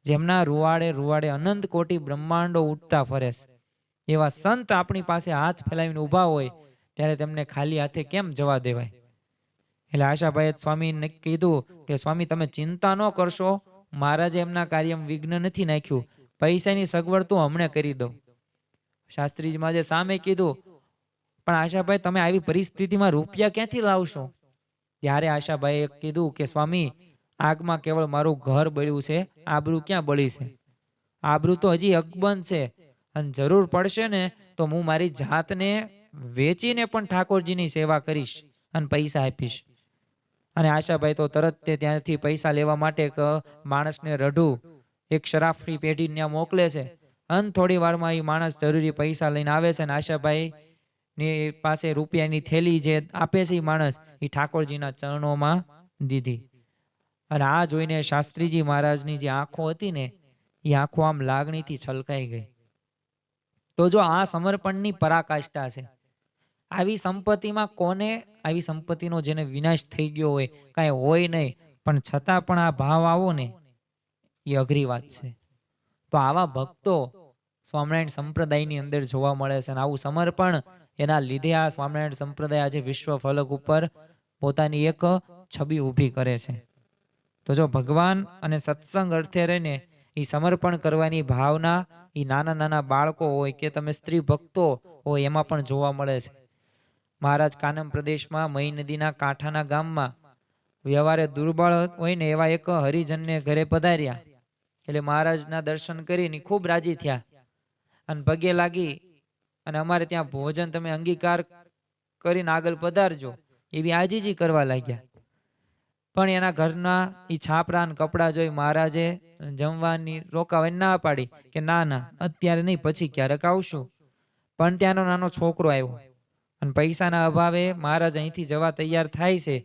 જેમના રૂવાડે રૂવાડે અનંત કોટી બ્રહ્માંડો ઉઠતા ફરે છે. એવા સંત આપણી પાસે હાથ ફેલાવીને ઊભા હોય, ત્યારે તેમને ખાલી હાથે કેમ જવા દેવાય? એટલે આશાભાઈએ સ્વામીને કીધું કે સ્વામી તમે ચિંતા ન કરશો, મહારાજે એમના કાર્યમાં વિઘ્ન નથી નાખ્યું, પૈસાની સગવડ તો હમણે કરી દઉં. શાસ્ત્રીજી મહારાજે સામે કીધું, પણ આશાભાઈ તમે આવી પરિસ્થિતિમાં રૂપિયા ક્યાંથી લાવશો? ત્યારે આશાભાઈએ કીધું કે સ્વામી, આગમાં કેવળ મારું ઘર બળ્યું છે, આબરૂ ક્યાં બળી છે? આબરૂ તો હજી અકબંધ છે, અને જરૂર પડશે ને તો હું મારી જાતને વેચીને પણ ઠાકોરજીની સેવા કરીશ અને પૈસા આપીશ. અને આશાભાઈ તો તરત તે ત્યાંથી પૈસા લેવા માટે એક માણસને રઢુ એક શરાફની પેઢીને ત્યાં મોકલે છે અને થોડી વારમાં એ માણસ જરૂરી પૈસા લઈને આવે છે અને આશાભાઈ ની પાસે રૂપિયાની થેલી જે આપે છે એ માણસ એ ઠાકોરજીના ચરણોમાં દીધી. અને આ જોઈને શાસ્ત્રીજી મહારાજની જે આંખો હતી ને એ આંખો આમ લાગણીથી છલકાઈ ગઈ. તો જો આ સમર્પણની પરાકાષ્ઠા છે. આવી સંપત્તિમાં કોને, આવી સંપત્તિનો જેને વિનાશ થઈ ગયો હોય, કાંઈ હોય નહીં, પણ છતાં પણ આ ભાવ આવો ને એ અઘરી વાત છે. તો આવા ભક્તો સ્વામિનારાયણ સંપ્રદાયની અંદર જોવા મળે છે અને આવું સમર્પણ એના લીધે આ સ્વામિનારાયણ સંપ્રદાય આજે વિશ્વ ફલક ઉપર પોતાની એક છબી ઊભી કરે છે. તો જો ભગવાન અને સત્સંગ અર્થે રહીને એ સમર્પણ કરવાની ભાવના એ નાના નાના બાળકો હોય કે તમે સ્ત્રી ભક્તો હોય એમાં પણ જોવા મળે છે. મહારાજ કાનમ પ્રદેશમાં મહી નદીના કાંઠાના ગામમાં વ્યવહારે દુર્બળ હોય ને એવા એક હરિજનને ઘરે પધાર્યા. એટલે મહારાજના દર્શન કરીને ખૂબ રાજી થયા અને પગે લાગી અને અમારે ત્યાં ભોજન તમે અંગીકાર કરીને આગળ પધારજો એવી આજીજી કરવા લાગ્યા. પણ એના ઘરના એ છાપરા ને કપડાં જોઈ મહારાજે જમવાની રોકાવાની ના પાડી કે ના ના અત્યારે નહીં, પછી ક્યારેક આવશું. પણ ત્યાંનો નાનો છોકરો આવ્યો અને પૈસાના અભાવે મહારાજ અહીંથી જવા તૈયાર થાય છે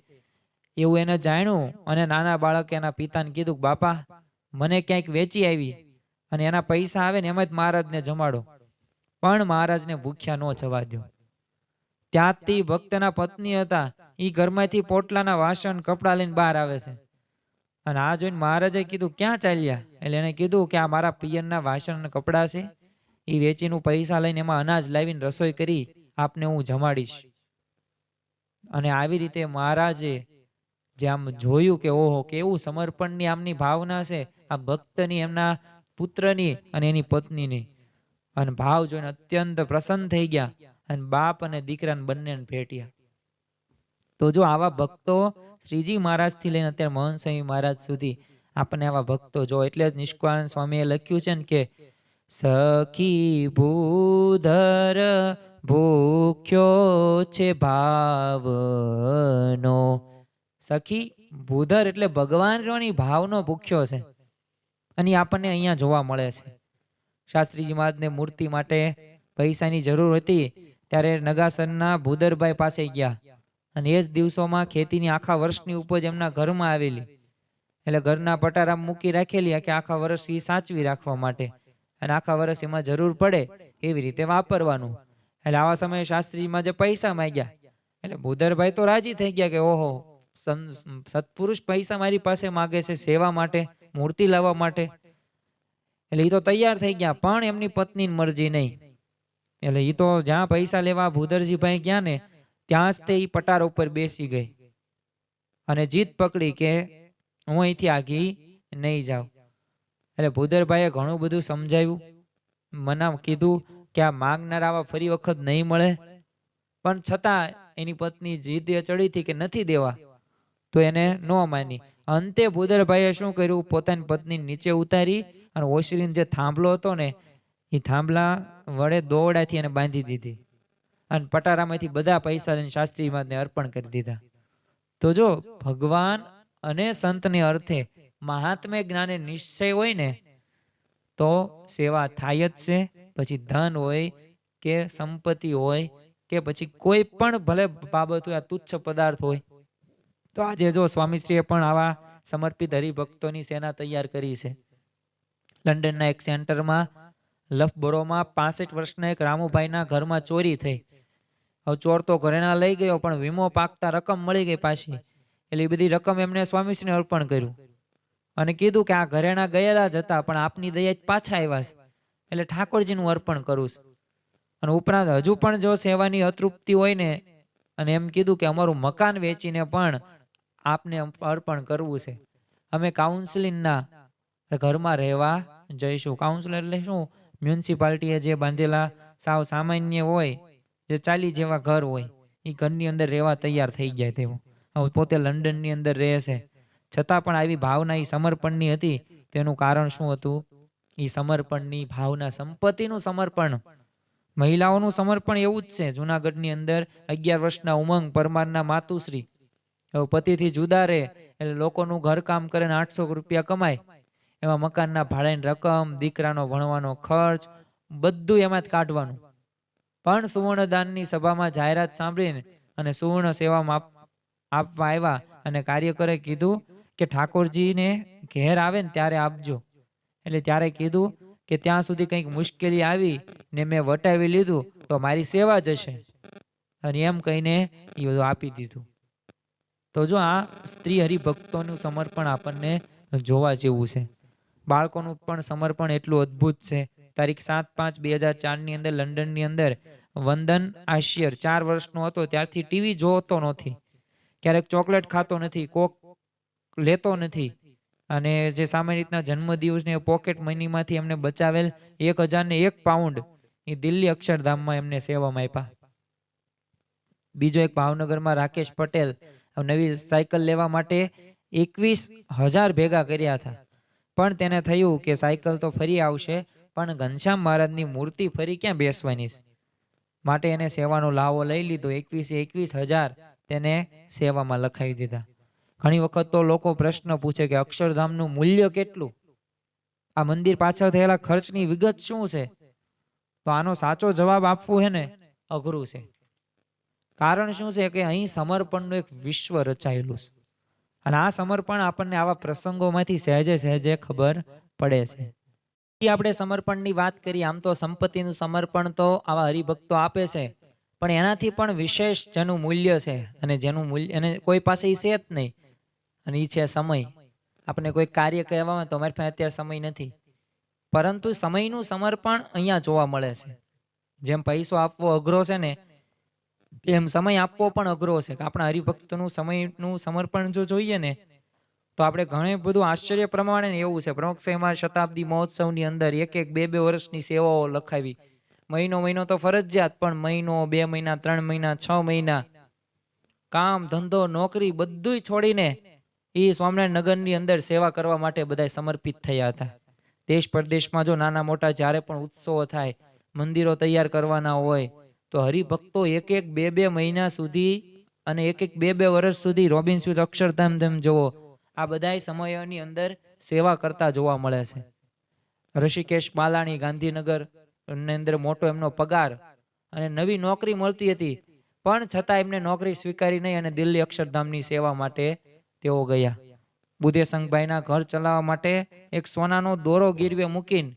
એવું એને જાણ્યું અને નાના બાળકે એના પિતાને કીધું, બાપા મને ક્યાંક વેચી આવી અને એના પૈસા આવે ને એમાં જ મહારાજને જમાડો. પણ મહારાજને ભૂખ્યા ન જવા દો. ત્યાંથી ભક્તના પત્ની હતા એ ઘરમાંથી પોટલાના વાસણ કપડાં લઈને બહાર આવે છે અને આ જોઈને મહારાજે કીધું ક્યાં ચાલ્યા? એટલે એને કીધું કે આ મારા પિયરના વાસણ અને કપડાં છે, એ વેચીનું પૈસા લઈને એમાં અનાજ લાવીને રસોઈ કરી આપને હું જમાડીશ. અને આવી રીતે મહારાજે જે આમ જોયું કે ઓહો કેવું સમર્પણની આમની ભાવના છે આ ભક્તની, એમના પુત્રની અને એની પત્નીની. અને ભાવ જોઈને અત્યંત પ્રસન્ન થઈ ગયા અને બાપ અને દીકરાને બંનેને ભેટ્યા. તો જો આવા ભક્તો શ્રીજી મહારાજ થી લઈને અત્યારે મહંત સ્વામી મહારાજ સુધી આપણને આવા ભક્તો જો, એટલે જ નિષ્કાળ સ્વામીએ લખ્યું છે ને કે સખી ભૂધર ભૂખ્યો છે ભાવનો. સખી ભૂધર એટલે ભગવાનની ભાવનો ભૂખ્યો છે અને આપણને અહીંયા જોવા મળે છે. શાસ્ત્રીજી મહારાજને મૂર્તિ માટે પૈસાની જરૂર હતી ત્યારે નગાસરના ભૂદરભાઈ પાસે ગયા અને એ જ દિવસોમાં ખેતીની આખા વર્ષની ઉપજ એમના ઘરમાં આવેલી. એટલે ઘરના પટારામાં મૂકી રાખેલી કે આખા વર્ષ એ સાચવી રાખવા માટે અને આખા વર્ષ એમાં જરૂર પડે એવી રીતે વાપરવાનું. એટલે આવા સમયે શાસ્ત્રીજીમાં જે પૈસા માંગ્યા એટલે ભૂદરભાઈ તો રાજી થઈ ગયા કે ઓહો સત્પુરુષ પૈસા મારી પાસે માગે છે સેવા માટે, મૂર્તિ લાવવા માટે. એટલે એ તો તૈયાર થઈ ગયા, પણ એમની પત્નીની મરજી નહીં. એટલે એ તો જ્યાં પૈસા લેવા ભૂદરજીભાઈ ગયા ને ત્યાં જ તે પટાર ઉપર બેસી ગઈ અને જીદ પકડી કે હું અહીંથી આગી નહીં જાઉં. એટલે ભૂદરભાઈએ ઘણું બધું સમજાવ્યું, મના કીધું કે આ માંગનાર આવા ફરી વખત નહીં મળે, પણ છતાં એની પત્ની જીદે ચડી હતી કે નથી દેવા તો એને ન માની. અંતે ભૂદરભાઈએ શું કર્યું, પોતાની પત્ની નીચે ઉતારી અને ઓશરીનો જે થાંભલો હતો ને એ થાંભલા વડે દોરડાથી એને બાંધી દીધી અને પટારામાંથી બધા પૈસા લઈને શાસ્ત્રી મહારાજને અર્પણ કરી દીધા. તો જો ભગવાન અને સંતને અર્થે મહાત્મ્ય જ્ઞાને નિશ્ચય હોય ને તો સેવા થાય જ છે. પછી ધન હોય કે સંપત્તિ હોય કે પછી કોઈ પણ ભલે બાબત હોય, આ તુચ્છ પદાર્થ હોય. તો આજે જો સ્વામીશ્રીએ પણ આવા સમર્પિત હરિભક્તોની સેના તૈયાર કરી છે. લંડનના એક સેન્ટરમાં લફબોરોમાં 65 વર્ષના એક રામુભાઈના ઘરમાં ચોરી થઈ. હવે ચોર તો ઘરેણા લઈ ગયો પણ વીમો પાકતા રકમ મળી ગઈ પાછી. એટલે એ બધી રકમ એમને સ્વામીશ્રીને અર્પણ કર્યું અને કીધું કે આ ઘરેણા ગયેલા જ હતા પણ આપની દયા જ પાછા આવ્યા છે એટલે ઠાકોરજીનું અર્પણ કરું છું. અને ઉપરાંત હજુ પણ જો સેવાની અતૃપ્તિ હોય ને અને એમ કીધું કે અમારું મકાન વેચીને પણ આપને અર્પણ કરવું છે. અમે કાઉન્સિલિંગના ઘરમાં રહેવા જઈશું. કાઉન્સિલ એટલે શું? મ્યુનિસિપાલિટીએ જે બાંધેલા સાવ સામાન્ય હોય, જે ચાલી જેવા ઘર હોય, એ ઘરની અંદર રહેવા તૈયાર થઈ ગયા તેવું. હવે પોતે લંડનની અંદર રહે છે છતાં પણ આવી ભાવના એ સમર્પણની હતી. તેનું કારણ શું હતું? એ સમર્પણની ભાવના, સંપત્તિનું સમર્પણ, મહિલાઓનું સમર્પણ એવું જ છે. જુનાગઢની અંદર 11 વર્ષના ઉમંગ પરમારના માતુશ્રી હવે પતિથી જુદા રહે એટલે લોકોનું ઘર કામ કરે ને 800 રૂપિયા કમાય એમાં મકાનના ભાડાની રકમ, દીકરાનો ભણવાનો ખર્ચ, બધું એમાં જ કાઢવાનું. પણ સુવર્ણદાનની સભામાં જાહેરાત સાંભળીને અને સુવર્ણ સેવામાં આપવા આવ્યા અને કાર્યકરે કીધું કે ઠાકોરજીને ઘેર આવે ને ત્યારે આપજો. એટલે ત્યારે કીધું કે ત્યાં સુધી કંઈક મુશ્કેલી આવી ને મેં વટાવી લીધું તો મારી સેવા જશે, અને એમ કહીને એ બધું આપી દીધું. તો જો આ સ્ત્રી હરિભક્તોનું સમર્પણ આપણને જોવા જેવું છે. બાળકોનું પણ સમર્પણ એટલું અદ્ભુત છે. તારીખ 7/5/2004 ની અંદર લંડનની અંદર વંદન આશિયર 4 વર્ષનો હતો ત્યારથી ટીવી જોતો નથી, ક્યારેક ચોકલેટ ખાતો નથી, કોક લેતો નથી, અને જે સામાન્ય રીતના જન્મદિવસને પોકેટ મનીમાંથી એમને બચાવેલ 1001 પાઉન્ડ એ દિલ્હી અક્ષરધામમાં એમને સેવામાં આપ્યા. બીજો એક ભાવનગરમાં રાકેશ પટેલ નવી સાયકલ લેવા માટે 21,000 ભેગા કર્યા હતા, પણ તેને થયું કે સાયકલ તો ફરી આવશે પણ ઘનશ્યામ મહારાજની મૂર્તિ ફરી ક્યાં બેસવાની છે, માટે એને સેવાનો લાવો લઈ લીધો. 21,000 તેને સેવામાં લખાવી દીધા. ઘણી વખત તો લોકો પ્રશ્ન પૂછે કે અક્ષરધામનું મૂલ્ય કેટલું, આ મંદિર પાછળ થયેલા ખર્ચની વિગત શું છે? તો આનો સાચો જવાબ આપવો હે ને અઘરું છે. કારણ શું છે કે અહીં સમર્પણનું એક વિશ્વ રચાયેલું છે, અને આ સમર્પણ આપણને આવા પ્રસંગોમાંથી સહેજે સહેજે ખબર પડે છે. આપણે સમર્પણની વાત કરીએ, આમ તો સંપત્તિનું સમર્પણ તો આવા હરિભક્તો આપે છે, પણ એનાથી પણ વિશેષ જેનું મૂલ્ય છે અને જેનું મૂલ્ય એને કોઈ પાસે એ છે જ નહીં, અને એ છે સમય. આપણે કોઈ કાર્ય કહેવા હોય તો અમારી પાસે અત્યારે સમય નથી, પરંતુ સમયનું સમર્પણ અહીંયા જોવા મળે છે. જેમ પૈસો આપવો અઘરો છે ને, એમ સમય આપવો પણ અઘરો છે. કે આપણા હરિભક્તનું સમયનું સમર્પણ જો જોઈએ ને તો આપણે ઘણું બધું આશ્ચર્ય પ્રમાણે એવું છે. પ્રમુખ સેવા શતાબ્દી મહોત્સવની અંદર 1-2 વર્ષની સેવાઓ લખાવી. મહિનો તો ફરજિયાત, પણ મહિનો, 2 મહિના, 3 મહિના, 6 મહિના કામ ધંધો નોકરી બધું છોડીને એ સ્વામિનારાયણ નગરની અંદર સેવા કરવા માટે બધા સમર્પિત થયા હતા. દેશ પરદેશમાં જો નાના મોટા જ્યારે પણ ઉત્સવો થાય, મંદિરો તૈયાર કરવાના હોય, તો હરિભક્તો 1-2 મહિના સુધી અને 1-2 વર્ષ સુધી રોબિન સ્વીટ અક્ષરધામ જવો, આ બધા સમયોની અંદર સેવા કરતા જોવા મળે છે. ઋષિકેશ બાલાણી ગાંધીનગર ની અંદર મોટો એમનો પગાર અને નવી નોકરી મળતી હતી, પણ છતાં એમને નોકરી સ્વીકારી નહીં અને દિલ્હી અક્ષરધામની સેવા માટે તેઓ ગયા. બુધેશંગભાઈના ઘર ચલાવવા માટે એક સોનાનો દોરો ગીરવે મૂકીને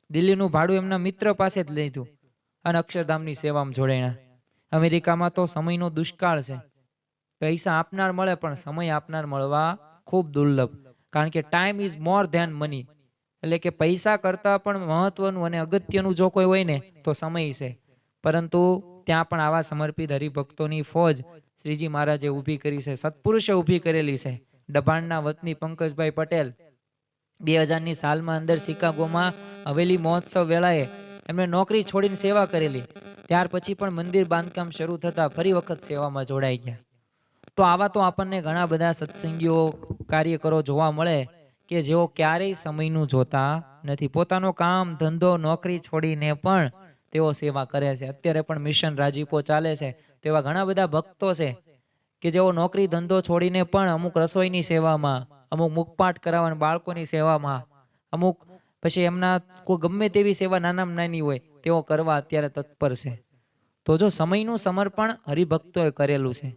દિલ્હીનું ભાડું એમના મિત્ર પાસે જ લીધું અને અક્ષરધામની સેવામાં જોડાયા. અમેરિકામાં તો સમયનો દુષ્કાળ છે. પૈસા આપનાર મળે પણ સમય આપનાર મળવા ખૂબ દુર્લભ, કારણ કે time is more than money. એટલે કે પૈસા કરતાં પણ મહત્વનું અને અગત્યનું જો કોઈ હોય ને તો સમય છે. પરંતુ ત્યાં પણ આવા સમર્પિત હરિભક્તોની ફોજ શ્રીજી મહારાજે ઊભી કરી છે, સત્પુરુષે ઊભી કરેલી છે. ડભાણના વતની પંકજભાઈ પટેલ 2000ની સાલમાં અંદર શિકાગોમાં હવેલી મહોત્સવ વેળાએ એમણે નોકરી છોડીને સેવા કરેલી. ત્યાર પછી પણ મંદિર બાંધકામ શરૂ થતા ફરી વખત સેવામાં જોડાઈ ગયા. તો આવા તો આપણને ઘણા બધા સત્સંગીઓ કાર્યકરો જોવા મળે કે જેઓ ક્યારેય સમયનું જોતા નથી. પોતાનો કામ ધંધો નોકરી છોડીને પણ તેઓ સેવા કરે છે. અત્યારે પણ મિશન રાજીપો ચાલે છે, તેવા ઘણા બધા ભક્તો છે કે જેઓ નોકરી ધંધો છોડીને પણ અમુક રસોઈની સેવામાં, અમુક મુખપાઠ કરાવવાની બાળકોની સેવામાં, અમુક પછી એમના કોઈ ગમે તેવી સેવા નાનામાં નાની હોય તેઓ કરવા અત્યારે તત્પર છે. તો જો સમયનું સમર્પણ હરિભક્તોએ કરેલું છે.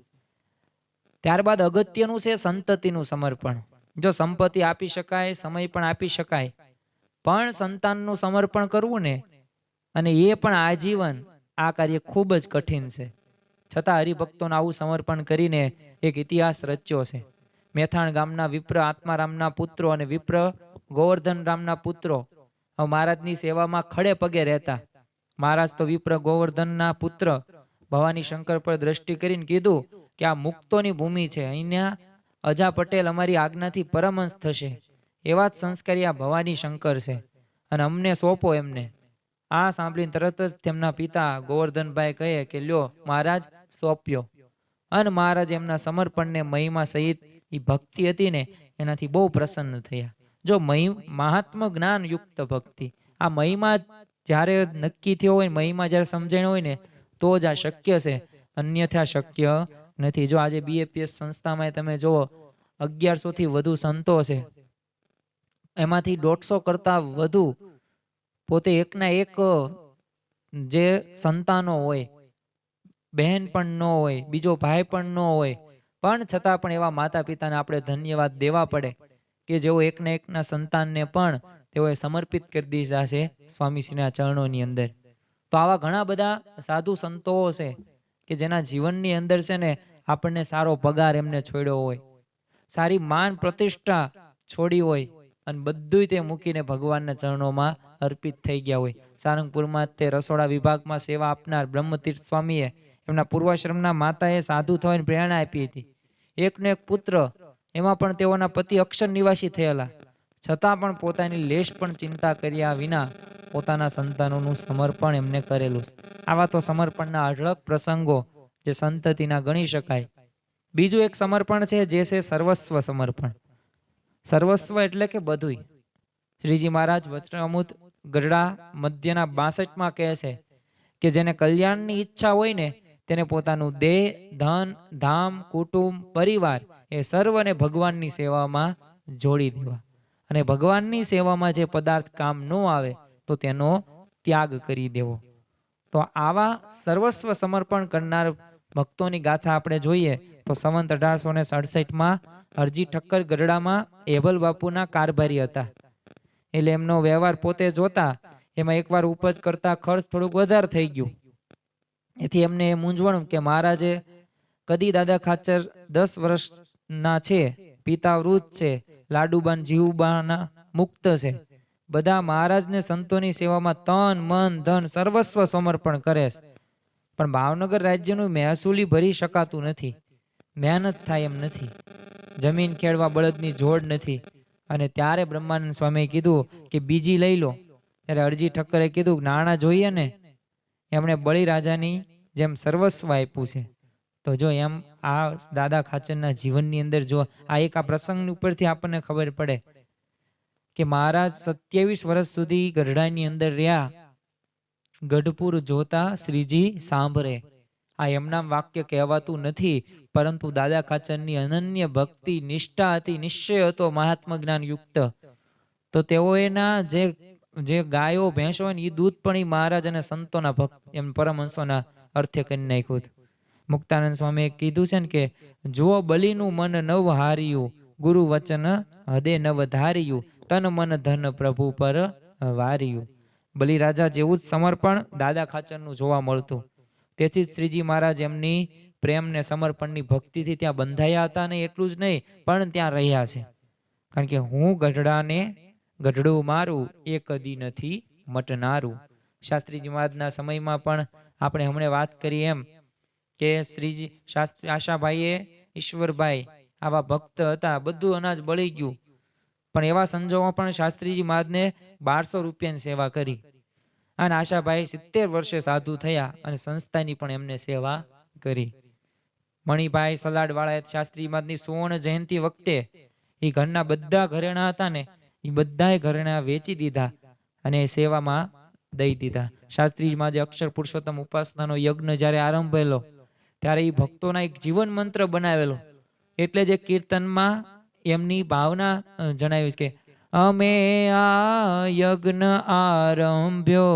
ત્યારબાદ અગત્યનું છે સંતતિનું સમર્પણ. જો સંપત્તિ આપી શકાય, સમય પણ આપી શકાય, પણ સંતાનનું સમર્પણ કરવું ને, અને એ પણ આજીવન, આ કાર્ય ખૂબ જ કઠિન છે. છતાં હરિભક્તોને આવું સમર્પણ કરીને એક ઇતિહાસ રચ્યો છે. મેથાણ ગામના વિપ્ર આત્મારામના પુત્રો અને વિપ્ર ગોવર્ધન રામના પુત્રો મહારાજની સેવામાં ખડે પગે રહેતા. મહારાજ તો વિપ્ર ગોવર્ધનના પુત્ર ભવાની શંકર પર દ્રષ્ટિ કરીને કીધું કે આ મુક્તોની ભૂમિ છે, અહીંયા અજા પટેલ અમારી આજ્ઞાથી પરમહંસ થશે. એવા જ સંસ્કારી આ ભવાની શંકર છે અને અમને સોંપો એમને. આ સાંભળીને તરત જ તેમના પિતા ગોવર્ધનભાઈ કહે કે લ્યો મહારાજ, સોંપ્યો. અને મહારાજ એમના સમર્પણને મહિમા સહિત એ ભક્તિ હતી ને એનાથી બહુ પ્રસન્ન થયા. જો મહાત્મ જ્ઞાન યુક્ત ભક્તિ, આ મહિમા જ્યારે નક્કી થયો હોય, મહિમા જ્યારે સમજાણો હોય ને તો જ આ શક્ય છે, અન્યથા શક્ય નથી. જો આજે BAPS સંસ્થામાં તમે જુઓ 1100 થી વધુ સંતો છે એમાંથી 150 કરતાં વધુ પોતે એકના એક જે સંતાનો હોય, બહેન પણ ન હોય, બીજો ભાઈ પણ ન હોય, પણ છતાં પણ એવા માતા પિતાને આપણે ધન્યવાદ દેવા પડે કે જેઓ એકના એકના સંતાનને પણ તેઓએ સમર્પિત કરી દીધા છે સ્વામીશ્રીના ચરણોની અંદર. તો આવા ઘણા બધા સાધુ સંતો છે કે જેના જીવનની અંદર છે ને આપણને સારો પગાર એમને છોડ્યો હોય, સારી માન પ્રતિષ્ઠા છોડી હોય, અને બધુંય તે મૂકીને ભગવાનના ચરણોમાં અર્પિત થઈ ગયા હોય. સારંગપુરમાં તે રસોડા વિભાગમાં સેવા આપનાર બ્રહ્મતીર્થ સ્વામીએ એમના પૂર્વાશ્રમના માતાએ સાધુ થવાની પ્રેરણા આપી હતી. એકનો એક પુત્ર, એમાં પણ તેઓના પતિ અક્ષર નિવાસી થયેલા, છતાં પણ પોતાની લેશ પણ ચિંતા કર્યા વિના પોતાના સંતાનોનું સમર્પણ એમને કરેલું છે. આવા તો સમર્પણના અઢળક પ્રસંગો જે સંતતિના ગણી શકાય. બીજું એક સમર્પણ છે જે છે સર્વસ્વ સમર્પણ. સર્વસ્વ એટલે કે બધુંય. શ્રીજી મહારાજ વચનામૃત ગઢડા મધ્યના 62માં કહે છે કે જેને કલ્યાણની ઈચ્છા હોય ને તેને પોતાનું દેહ, ધન, ધામ, કુટુંબ, પરિવાર એ સર્વને ભગવાનની સેવામાં જોડી દેવા, અને ભગવાનની સેવામાં જે પદાર્થ કામ ન આવે તો તેનો ત્યાગ કરી દેવો. તો આવા સર્વસ્વ સમર્પણ કરનાર ભક્તોની ગાથા આપણે જોઈએ તો સંવંત 1867માં અરજી ઠક્કર ગઢડામાં એભલ બાપુના કારભારી હતા. એટલે એમનો વ્યવહાર પોતે જોતા એમાં એકવાર ઉપજ કરતા ખર્ચ થોડુંક વધારે થઈ ગયું. એથી એમને એ મૂંઝવણ કે મહારાજે કદી દાદા ખાચર 10 વર્ષના છે, પિતા વૃદ્ધ છે, લાડુબાન જીવુબાના મુક્ત છે, બધા મહારાજને સંતોની સેવામાં તન મન ધન સર્વસ્વ સમર્પણ કરે છે, પણ ભાવનગર રાજ્યનું મહેસૂલી ભરી શકાતું નથી, મહેનત થાય એમ નથી, જમીન ખેડવા બળદની જોડ નથી. અને ત્યારે બ્રહ્માનંદ સ્વામીએ કીધું કે બીજી લઈ લો. ત્યારે અરજી ઠક્કરે કીધું નાણાં જોઈએ ને, એમણે બળીરાજાની જેમ સર્વસ્વ આપ્યું છે. તો જો એમ આ દાદા ખાચરના જીવનની અંદર જો આ એક આ પ્રસંગ ઉપરથી આપણને ખબર પડે કે મહારાજ 27 વર્ષ સુધી ગઢડાની અંદર રહ્યા. ગઢપુર જોતા શ્રીજી સાંભળે, આ એમના વાક્ય કહેવાતું નથી, પરંતુ દાદા ખાચરની અનન્ય ભક્તિ નિષ્ઠા હતી, નિશ્ચય હતો મહાત્મા જ્ઞાન યુક્ત. તો તેઓ એના જે ગાયો ભેંસો હોય ને એ દૂધ પણ એ મહારાજ અને સંતોના ભક્ત એમ પરમહંસોના અર્થે કરી નાખ્યું. મુક્તાનંદ સ્વામીએ કીધું છે ને કે જો બલિનું મન નવ હાર્યું, ગુરુ વચન હદે નવ ધાર્યું, તન મન ધન પ્રભુ પર વાર્યું. બલિરાજા જેવું જ સમર્પણ દાદા ખાચરનું જોવા મળતું. તેથી જ શ્રીજી મહારાજ એમની પ્રેમ ને સમર્પણની ભક્તિથી ત્યાં બંધાયા હતા, ને એટલું જ નહીં પણ ત્યાં રહ્યા છે. કારણ કે હું ગઢડાને ગઢડું મારું એ કદી નથી મટનારું. શાસ્ત્રીજી મહારાજના સમયમાં પણ આપણે હમણાં વાત કરી એમ કે શ્રીજી શાસ્ત્રી આશાભાઈએ ઈશ્વરભાઈ આવા ભક્ત હતા, બધું અનાજ બળી ગયું, પણ એવા સંજોગોમાં પણ શાસ્ત્રીજી મહારાજને 1200 રૂપિયાની સેવા કરી. અને આશાભાઈ 70 વર્ષે સાધુ થયા અને સંસ્થાની પણ એમને સેવા કરી. મણિભાઈ સલાડવાળા શાસ્ત્રી મહારાજની સુવર્ણ જયંતિ વખતે એ ઘરના બધા ઘરેણા હતા ને એ બધાય ઘરેણા વેચી દીધા અને સેવામાં દઈ દીધા. શાસ્ત્રીમાં જે અક્ષર પુરુષોત્તમ ઉપાસનાનો યજ્ઞ જ્યારે આરંભેલો ત્યારે એ ભક્તોના એક જીવન મંત્ર બનાવેલો. એટલે જે કીર્તનમાં એમની ભાવના જણાવી છે કે અમે આ યજ્ઞ આરંભ્યો,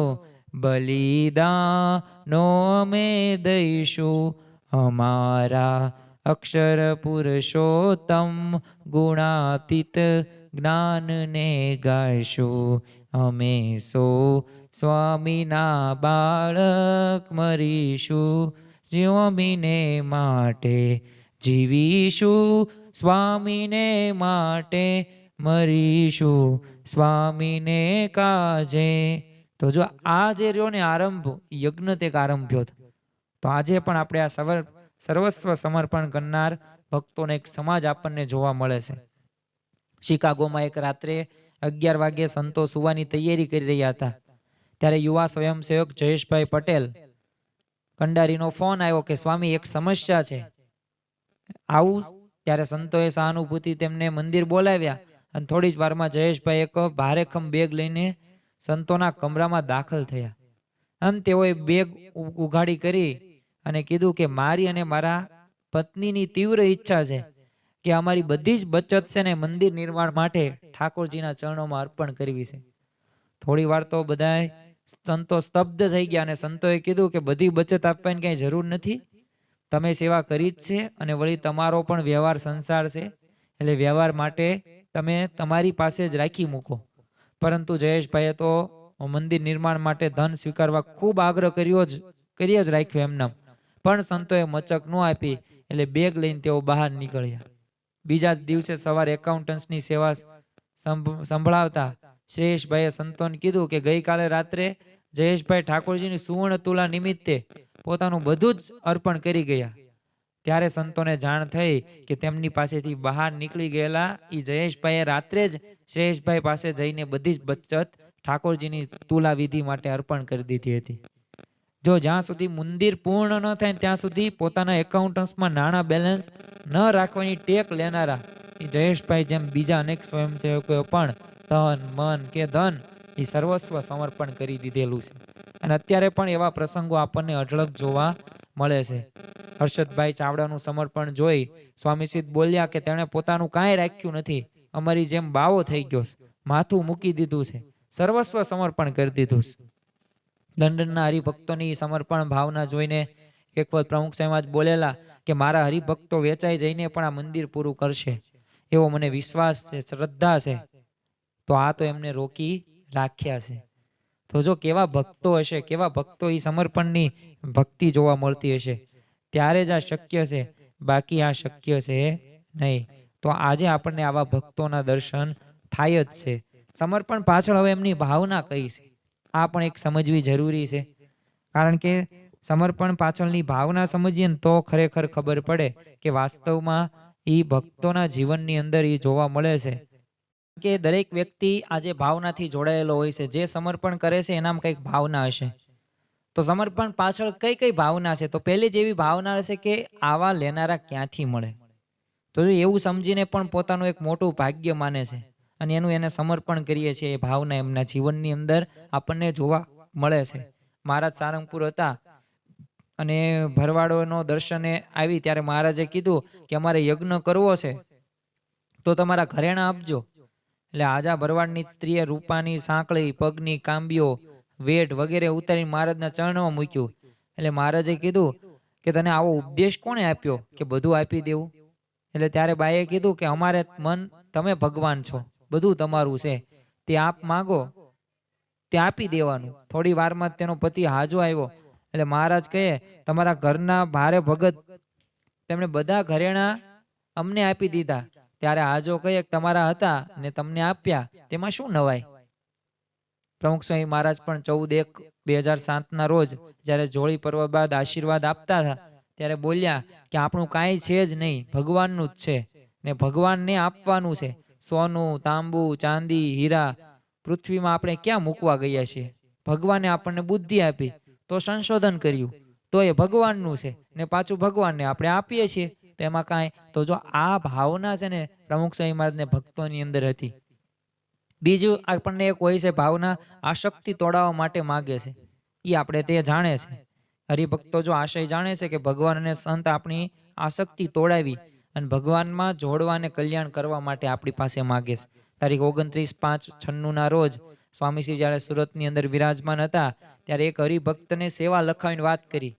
બલિદાનો અમે દઈશું, અમારા અક્ષર પુરુષોત્તમ ગુણાતીત જ્ઞાનને ગાઈશું, અમે સો સ્વામીના બાળક મરીશું, સ્વામીને માટે જીવીશું, સ્વામીને માટે મરીશું, સ્વામીને કાજે. તો જો આ જે રહ્યો ને આરંભ યજ્ઞ તે આરંભ્યો. તો આજે પણ આપણે આ સર્વસ્વ સમર્પણ કરનાર ભક્તોને એક સમાજ આપણને જોવા મળે છે. શિકાગોમાં એક રાત્રે 11 વાગ્યે સંતો સુવાની તૈયારી કરી રહ્યા હતા. ત્યારે યુવા સ્વયંસેવક જયેશભાઈ પટેલ કંડારીનો ફોન આવ્યો કે સ્વામી એક સમસ્યા છે, આવું. ત્યારે સંતોએ સહાનુભૂતિ તેમને મંદિર બોલાવ્યા અને થોડી જ વારમાં જયેશભાઈ એક ભારેખમ બેગ લઈને સંતોના કમરામાં દાખલ થયા. અને તેઓએ બેગ ઉઘાડી કરી અને કીધું કે મારી અને મારા પત્નીની તીવ્ર ઈચ્છા છે કે અમારી બધી જ બચત છે ને મંદિર નિર્માણ માટે ઠાકોરજીના ચરણોમાં અર્પણ કરવી છે. થોડી વાર તો બધાય સંતો સ્તબ્ધ થઈ ગયા અને સંતોએ કીધું કે બધી બચત આપવાની કઈ જરૂર નથી, તમે સેવા કરી જ છે અને વળી તમારો પણ વ્યવહાર સંસાર છે, એટલે વ્યવહાર માટે તમે તમારી પાસે જ રાખી મૂકો. પરંતુ જયેશભાઈએ તો મંદિર નિર્માણ માટે ધન સ્વીકારવા ખૂબ આગ્રહ કરી જ રાખ્યો એમને. પણ સંતોએ મચક ન આપી એટલે બેગ લઈને તેઓ બહાર નીકળ્યા. બીજા જ દિવસે સવારે એકાઉન્ટન્સની સેવા સંભળાવતા શ્રેયસભાઈએ સંતોને કીધું કે ગઈકાલે રાત્રે જયેશભાઈ ઠાકોરજીની સુવર્ણ તુલા નિમિત્તે પોતાનું બધું જ અર્પણ કરી ગયા. ત્યારે સંતોને જાણ થઈ કે તેમની પાસેથી બહાર નીકળી ગયેલા એ જયેશભાઈએ રાત્રે જ શ્રેયસભાઈ પાસે જઈને બધી જ બચત ઠાકોરજીની તુલા વિધિ માટે અર્પણ કરી દીધી હતી. જો જ્યાં સુધી મંદિર પૂર્ણ ન થાય ત્યાં સુધી પોતાના એકાઉન્ટન્સમાં નાણાં બેલેન્સ ન રાખવાની ટેક લેનારા એ જયેશભાઈ જેમ બીજા અનેક સ્વયંસેવકોએ પણ તન મન કે ધન એ સર્વસ્વ સમર્પણ કરી દીધેલું છે. અને અત્યારે પણ એવા પ્રસંગો આપણને અઢળક જોવા મળે છે. હર્ષદભાઈ ચાવડાનું સમર્પણ જોઈ સ્વામીશ્રી બોલ્યા કે તેણે પોતાનું કાંઈ રાખ્યું નથી, અમારી જેમ બાવો થઈ ગયો, માથું મૂકી દીધું છે, સર્વસ્વ સમર્પણ કરી દીધું છે. લંડનના હરિભક્તોની સમર્પણ ભાવના જોઈને એક વખત પ્રમુખ સાહેબ બોલેલા કે મારા હરિભક્તો વેચાઈ જઈને પણ આ મંદિર પૂરું કરશે એવો મને વિશ્વાસ છે, શ્રદ્ધા છે. તો આ તો એમને રોકી રાખ્યા છે. તો જો કેવા ભક્તો હશે, કેવા ભક્તો એ સમર્પણની ભક્તિ જોવા મળતી હશે, ત્યારે જ આ શક્ય છે, બાકી આ શક્ય છે નહીં. તો આજે આપણને આવા ભક્તોના દર્શન થાય જ છે. સમર્પણ પાછળ હવે એમની ભાવના કઈ છે આ પણ એક સમજવી જરૂરી છે. કારણ કે સમર્પણ પાછળની ભાવના સમજીએ ને તો ખરેખર ખબર પડે કે વાસ્તવમાં એ ભક્તોના જીવનની અંદર એ જોવા મળે છે કે દરેક વ્યક્તિ આજે ભાવનાથી જોડાયેલો હોય છે. જે સમર્પણ કરે છે એનામાં કંઈક ભાવના હશે. તો સમર્પણ પાછળ કઈ કઈ ભાવના છે? તો પહેલી જ એવી ભાવના હશે કે આવા લેનારા ક્યાંથી મળે. તો એવું સમજીને પણ પોતાનું એક મોટું ભાગ્ય માને છે અને એને સમર્પણ કરીએ છીએ. એ ભાવના એમના જીવનની અંદર આપણને જોવા મળે છે. મહારાજ સારંગપુર હતા અને ભરવાડોનો દર્શને આવી ત્યારે મહારાજે કીધું કે અમારે યજ્ઞ કરવો છે તો તમારા ઘરેણા આપજો. એટલે આજા ભરવાડની સ્ત્રીએ રૂપાની સાંકળી, પગની કાંબીઓ, વેઢ વગેરે ઉતારી મહારાજના ચરણમાં મૂક્યું. એટલે મહારાજે કીધું કે તને આવો ઉપદેશ કોણે આપ્યો કે બધું આપી દેવું? એટલે ત્યારે બાઈએ કીધું કે અમારે મન, તમે ભગવાન છો, બધું તમારું છે, તે આપ માગો તે આપી દેવાનું. થોડી વારમાં તેનો પતિ હાજો આવ્યો. એટલે મહારાજ કહે તમારા ઘરના ભારે ભગત તેમણે બધા ઘરેણા અમને આપી દીધા. ત્યારે હાજો કહે તમારા હતા ને તમને આપ્યા, તેમાં શું નવાય? પ્રમુખ સ્વામી મહારાજ પણ 14/1/2007 રોજ જ્યારે જોળી પર્વ બાદ આશીર્વાદ આપતા હતા ત્યારે બોલ્યા કે આપણું કાંઈ છે જ નહીં, ભગવાનનું જ છે ને ભગવાનને આપવાનું છે. સોનું, તાંબુ, ચાંદી, હીરા પૃથ્વીમાં આપણે ક્યાં મૂકવા ગયા છીએ? ભગવાને આપણને બુદ્ધિ આપી તો સંશોધન કર્યું તો એ ભગવાનનું છે ને પાછું ભગવાનને આપણે આપીએ છીએ, તો એમાં કાંઈ. તો જો આ ભાવના છે ને પ્રમુખ સ્વામી મહારાજને ભક્તોની અંદર હતી. બીજું આપણને એક હોય છે ભાવના, આસક્તિ તોડાવવા માટે માગે છે. એ આપણે તે જાણે છે. હરિભક્તો જો આશય જાણે છે કે ભગવાન અને સંત આપણી આસક્તિ તોડાવી અને ભગવાનમાં જોડવા અને કલ્યાણ કરવા માટે આપણી પાસે માગે છે. તારીખ 29/5/96 રોજ સ્વામીશ્રી જ્યારે સુરતની અંદર વિરાજમાન હતા ત્યારે એક હરિભક્તને સેવા લખાવીને વાત કરી.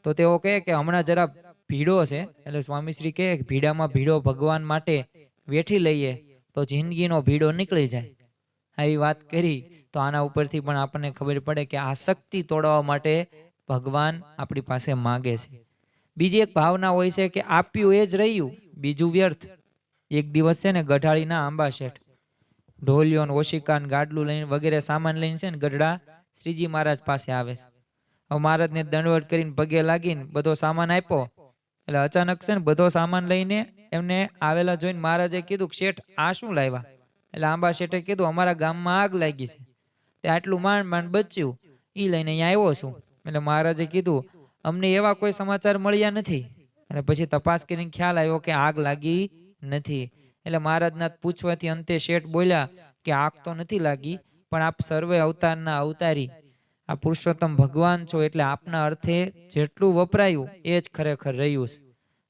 તો તેઓ કહે કે હમણાં જરા ભીડો છે. એટલે સ્વામીશ્રી કહે ભીડામાં ભીડો ભગવાન માટે વેઠી લઈએ તો જિંદગીનો ભીડો નીકળી જાય. આવી વાત કરી. તો આના ઉપરથી પણ આપણને ખબર પડે કે આસક્તિ તોડવા માટે ભગવાન આપણી પાસે માગે છે. બીજી એક ભાવના હોય છે કે આપ્યું એ જ રહ્યું, બીજું વ્યર્થ. એક દિવસ છે ને ગઢાળીના આંબા શેઠ ઢોલિયો, ઓશિકા, ગાડલું લઈને વગેરે સામાન લઈને છે ને ગઢડા શ્રીજી મહારાજ પાસે આવે છે. હવે મહારાજને દંડવત કરીને પગે લાગીને બધો સામાન આપ્યો. એટલે અચાનક છે ને બધો સામાન લઈને એમને આવેલા જોઈને મહારાજે કીધું શેઠ આ શું લાવ્યા? એટલે આંબા શેઠે કીધું અમારા ગામમાં આગ લાગી છે, તે આટલું માંડ માંડ બચ્યું, એ લઈને અહીંયા આવ્યો છું. એટલે મહારાજે કીધું અમને એવા કોઈ સમાચાર મળ્યા નથી. અને પછી તપાસ કરીને ખ્યાલ આવ્યો કે આગ લાગી નથી. એટલે મહારાજના પૂછવાથી અંતે શેઠ બોલ્યા કે આગ તો નથી લાગી, પણ આપ સર્વે અવતારના અવતારી આ પુરુષોત્તમ ભગવાન છો, એટલે આપના અર્થે જેટલું વપરાયું એ જ ખરેખર રહ્યું છે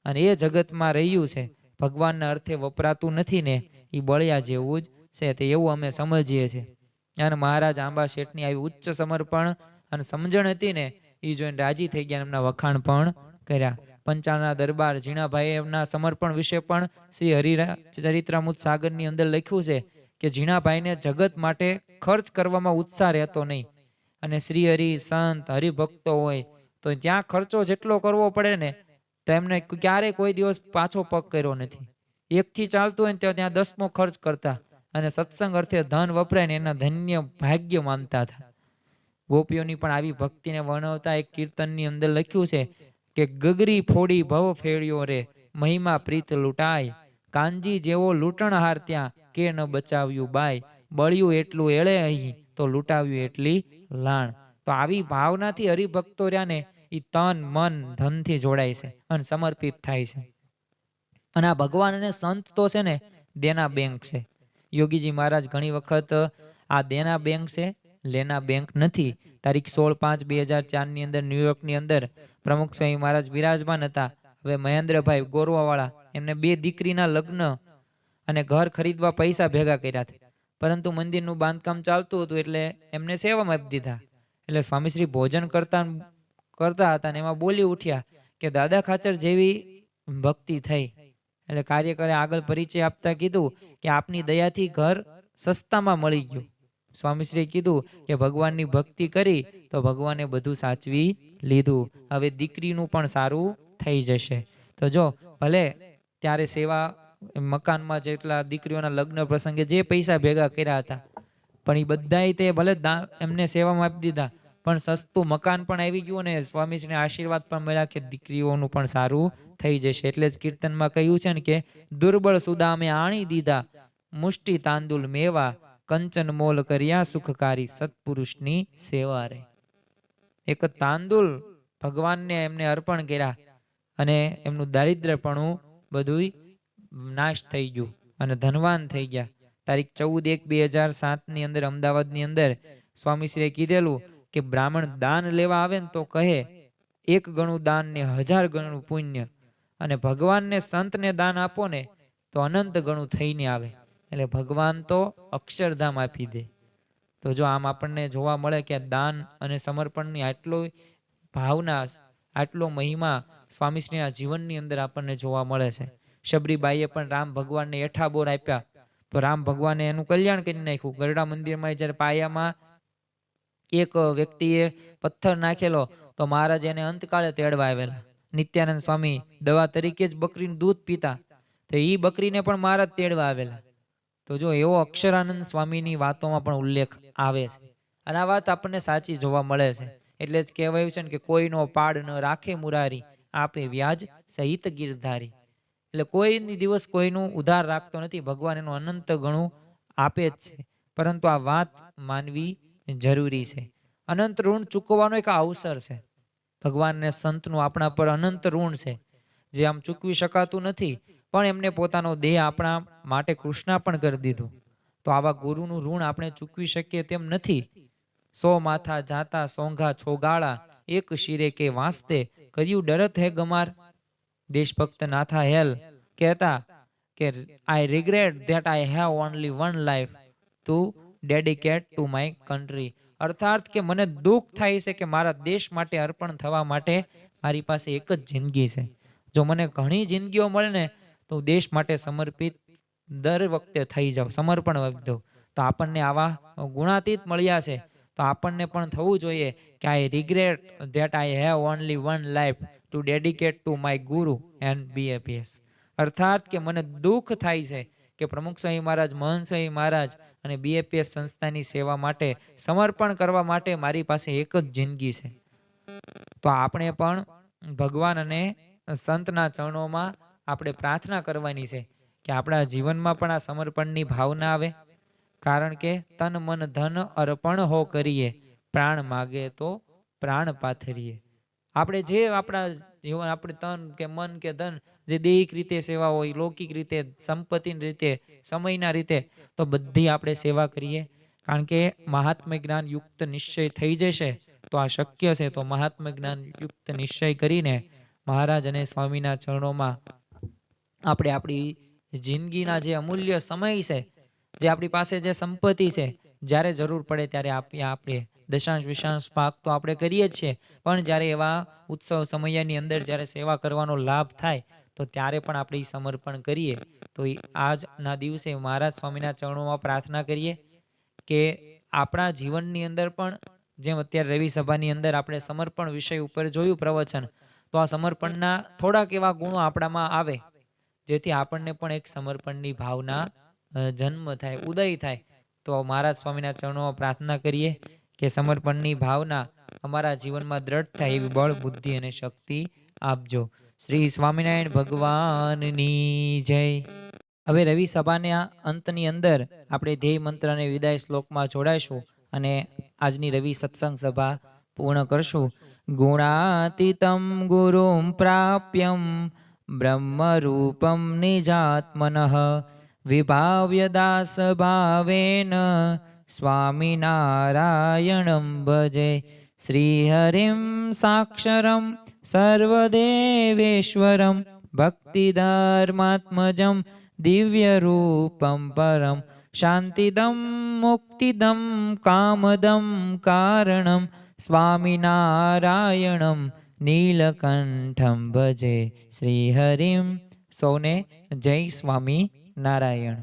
અને એ જગતમાં રહ્યું છે. ભગવાનના અર્થે વપરાતું નથી ને એ બળિયા જેવું જ છે. તે એવું અમે સમજીએ છીએ. અને મહારાજ આંબા શેઠની આવી ઉચ્ચ સમર્પણ અને સમજણ હતી ને એ જોઈને રાજી થઈ ગયા. એમના વખાણ પણ કર્યા. પંચાલના દરબાર ઝીણાભાઈ એમના સમર્પણ વિશે પણ શ્રી ચરિત્રામૃત સાગરની અંદર લખ્યું છે કે ઝીણાભાઈને જગત માટે ખર્ચ કરવામાં ઉત્સાહ રહેતો નહીં. અને શ્રી હરિ સંત હરિભક્તો હોય તો ત્યાં ખર્ચો જેટલો કરવો પડે ને તો એમને ક્યારેય કોઈ દિવસ પાછો પગ કર્યો નથી. એકથી ચાલતું હોય ને ત્યાં 10મો ખર્ચ કરતા અને સત્સંગ અર્થે ધન વપરાય ને એના ધન્ય ભાગ્ય માનતા હતા. ગોપીઓની પણ આવી ભક્તિને વર્ણવતા એક કીર્તનની અંદર લખ્યું છે કે ગગરી ફોડી ભવ ફેળ્યો રે મહિમા પ્રીત લૂંટાય કાંજી જેવો લૂંટણહાર ત્યાં કે ન બચાવ્યું બાય બળ્યું એટલું એળે અહીં તો લૂંટાવ્યું એટલી લાણ. તો આવી ભાવનાથી હરિભક્તો રહ્યા ને એ તન મન ધનથી જોડાય છે અને સમર્પિત થાય છે. અને આ ભગવાન અને સંત તો છે ને દેના બેંક છે. યોગીજી મહારાજ ઘણી વખત આ દેના બેંક છે, લેના બેંક નથી. તારીખ 16/5/2004 ની અંદર ન્યુયોર્કની અંદર પ્રમુખ સ્વામી મહારાજ બિરાજમાન હતા. હવે મહેન્દ્રભાઈ ગોરવાવાળા એમને 2 દીકરીના લગ્ન અને ઘર ખરીદવા પૈસા ભેગા કર્યા હતા. પરંતુ મંદિરનું બાંધકામ ચાલતું હતું એટલે એમને સેવામાં આપી દીધા. એટલે સ્વામીશ્રી ભોજન કરતા હતા ને એમાં બોલી ઉઠ્યા કે દાદા ખાચર જેવી ભક્તિ થઈ. એટલે કાર્યકરે આગળ પરિચય આપતા કીધું કે આપની દયાથી ઘર સસ્તામાં મળી ગયું. સ્વામીશ્રીએ કીધું કે ભગવાનની ભક્તિ કરી તો ભગવાને બધું સાચવી લીધું. હવે દીકરીનું પણ સારું થઈ જશે. તો જો ભલે ત્યારે સેવા મકાનમાં જેટલા દીકરીઓના લગ્ન પ્રસંગે જે પૈસા ભેગા કર્યા હતા પણ એ બધાય તે ભલે એમને સેવામાં આપી દીધા પણ સસ્તું મકાન પણ આવી ગયું અને સ્વામીજીને આશીર્વાદ પણ મળ્યા કે દીકરીઓનું પણ સારું થઈ જશે. એટલે જ કીર્તનમાં કહ્યું છે ને કે દુર્બળ સુદામે આણી દીધા મુષ્ટિ તાંદુલ મેવા કંચન મોલ કર્યા સુખકારી સત્પુરુષની સેવા રે. એક તાંદુલ ભગવાનને એમને અર્પણ કર્યા અને એમનું દારિદ્ર્યપણું બધું નાશ થઈ ગયું અને ધનવાન થઈ ગયા. તારીખ 14/1/2007 ની અંદર અમદાવાદની અંદર સ્વામીશ્રીએ કીધેલું કે બ્રાહ્મણ દાન લેવા આવે ને તો કહે 1 ગણું દાન ને 1000 ગણું પુણ્ય અને ભગવાનને સંતને દાન આપો ને તો અનંત ગણું થઈને આવે. એટલે ભગવાન તો અક્ષરધામ આપી દે. તો જો આમ આપણને જોવા મળે કે દાન અને સમર્પણની આટલો ભાવના, આટલો મહિમા સ્વામીશ્રીના જીવનની અંદર આપણને જોવા મળે છે. શબરીબાઈએ પણ રામ ભગવાનને એઠા બોર આપ્યા તો રામ ભગવાને એનું કલ્યાણ કરી નાખ્યું. ગરડા મંદિરમાં જ્યારે પાયામાં એક વ્યક્તિએ પથ્થર નાખેલો તો મહારાજ એને અંતકાળે તેડવા આવેલા. નિત્યાનંદ સ્વામી દવા તરીકે જ બકરીનું દૂધ પીતા તો એ બકરીને પણ મહારાજ તેડવા આવેલા. તો જો એવો અક્ષરાનંદ સ્વામીની વાતોમાં પણ ઉલ્લેખ આવે છે અને આ વાત આપણને સાચી જોવા મળે છે. એટલે જ કહેવાયું છે ને કે કોઈનો પાડ ન રાખે મુરારી આપે વ્યાજ સહિત ગીરધારી. એટલે કોઈની દિવસ કોઈનું ઉધાર રાખતો નથી. ભગવાન એનું અનંત ગણું આપે જ છે. પરંતુ આ વાત માનવી જરૂરી છે. અનંત ઋણ ચૂકવવાનો એક અવસર છે. ભગવાન ને સંતનું આપણા પર અનંત ઋણ છે જે આમ ચૂકવી શકાતું નથી. પણ એમને પોતાનો દેહ આપણા માટે કૃષ્ણાર્પણ કરી દીધું. તો આવા ગુરુનું ઋણ આપણે ચૂકવી શકીએ તેમ નથી. 100 માથા જાતા સોંઘા છોગાળા એક શિરે કે વાસ્તે કર્યું ડરત હે ગમાર. દેશભક્ત નાથા હેલ કહેતા કે I regret that I have only one life to dedicate to my country. અર્થાત કે મને દુઃખ થાય છે કે મારા દેશ માટે અર્પણ થવા માટે મારી પાસે એક જ જિંદગી છે. જો મને ઘણી જિંદગીઓ મળે ને તો દેશ માટે સમર્પિત દર વખતે થઈ જાવ, સમર્પણ આપી દઉં. તો આપણને આવા ગુણાતીત મળ્યા છે તો આપણને પણ થવું જોઈએ કે I regret that I have only one life to dedicate to my guru and BAPS. અર્થાત કે મને દુઃખ થાય છે કે પ્રમુખ સ્વામી મહારાજ, મહંત સ્વામી મહારાજ અને BAPS સંસ્થાની સેવા માટે સમર્પણ કરવા માટે મારી પાસે એક જ જિંદગી છે. તો આપણે પણ ભગવાન અને સંતના ચરણોમાં આપણે પ્રાર્થના કરવાની છે કે આપણા જીવનમાં પણ આ સમર્પણની ભાવના આવે. કારણ કે તન મન ધન અર્પણ હો કરીએ પ્રાણ માગે તો પ્રાણ પાથરીએ. આપણે જે આપણા જીવન, આપણે તન કે મન કે ધન જે દૈહિક રીતે સેવા હોય, લૌકિક રીતે, સંપત્તિની રીતે, સમયના રીતે, તો બધી આપણે સેવા કરીએ. કારણ કે મહાત્મ્ય જ્ઞાન યુક્ત નિશ્ચય થઈ જશે તો આ શક્ય છે. તો મહાત્મ્ય જ્ઞાન યુક્ત નિશ્ચય કરીને મહારાજ અને સ્વામીના ચરણોમાં આપણે આપણી જિંદગીના જે અમૂલ્ય સમય છે, જે આપણી પાસે જે સંપત્તિ છે, જ્યારે જરૂર પડે ત્યારે આપણે દશાંશ વિશાંશ ભાગ તો આપણે કરીએ જ છીએ, પણ જ્યારે એવા ઉત્સવ સમયની અંદર જ્યારે સેવા કરવાનો લાભ થાય તો ત્યારે પણ આપણે ઈ સમર્પણ કરીએ. તો આજના દિવસે મહારાજ સ્વામીના ચરણોમાં પ્રાર્થના કરીએ કે આપણા જીવનની અંદર પણ, જેમ અત્યારે રવિ સભાની અંદર આપણે સમર્પણ વિષય ઉપર જોયું પ્રવચન, તો આ સમર્પણના થોડાક એવા ગુણો આપણામાં આવે જેથી આપણને પણ એક સમર્પણની ભાવના જન્મ થાય, ઉદય થાય. તો મહારાજ સ્વામીના ચરણોમાં પ્રાર્થના કરીએ કે સમર્પણની ભાવના અમારા જીવનમાં દ્રઢ થાય એવી બળ, બુદ્ધિ અને શક્તિ આપજો. શ્રી સ્વામિનારાયણ ભગવાનની જય. હવે રવિ સભાના અંતની અંદર આપણે ધ્યેય મંત્ર અને વિદાય શ્લોકમાં જોડાઈશું અને આજની રવિ સત્સંગ સભા પૂર્ણ કરશું. ગુણાતીતમ ગુરુમ પ્રાપ્યમ બ્રહ્મરૂપમ નિજાત્મનઃ વિભાવ્ય દાસ ભાવેન સ્વામિનારાયણમ ભજે. શ્રીહરિમ સાક્ષરમ સર્વદેવેશ્વરમ ભક્તિધર્માત્મજમ દિવ્યરૂપમ પરમ શાંતિદમ મુક્તિદમ કામદમ કારણમ સ્વામિનારાયણમ નીલકંઠમ ભજે. શ્રીહરિમ. સૌને જય સ્વામી નારાયણ.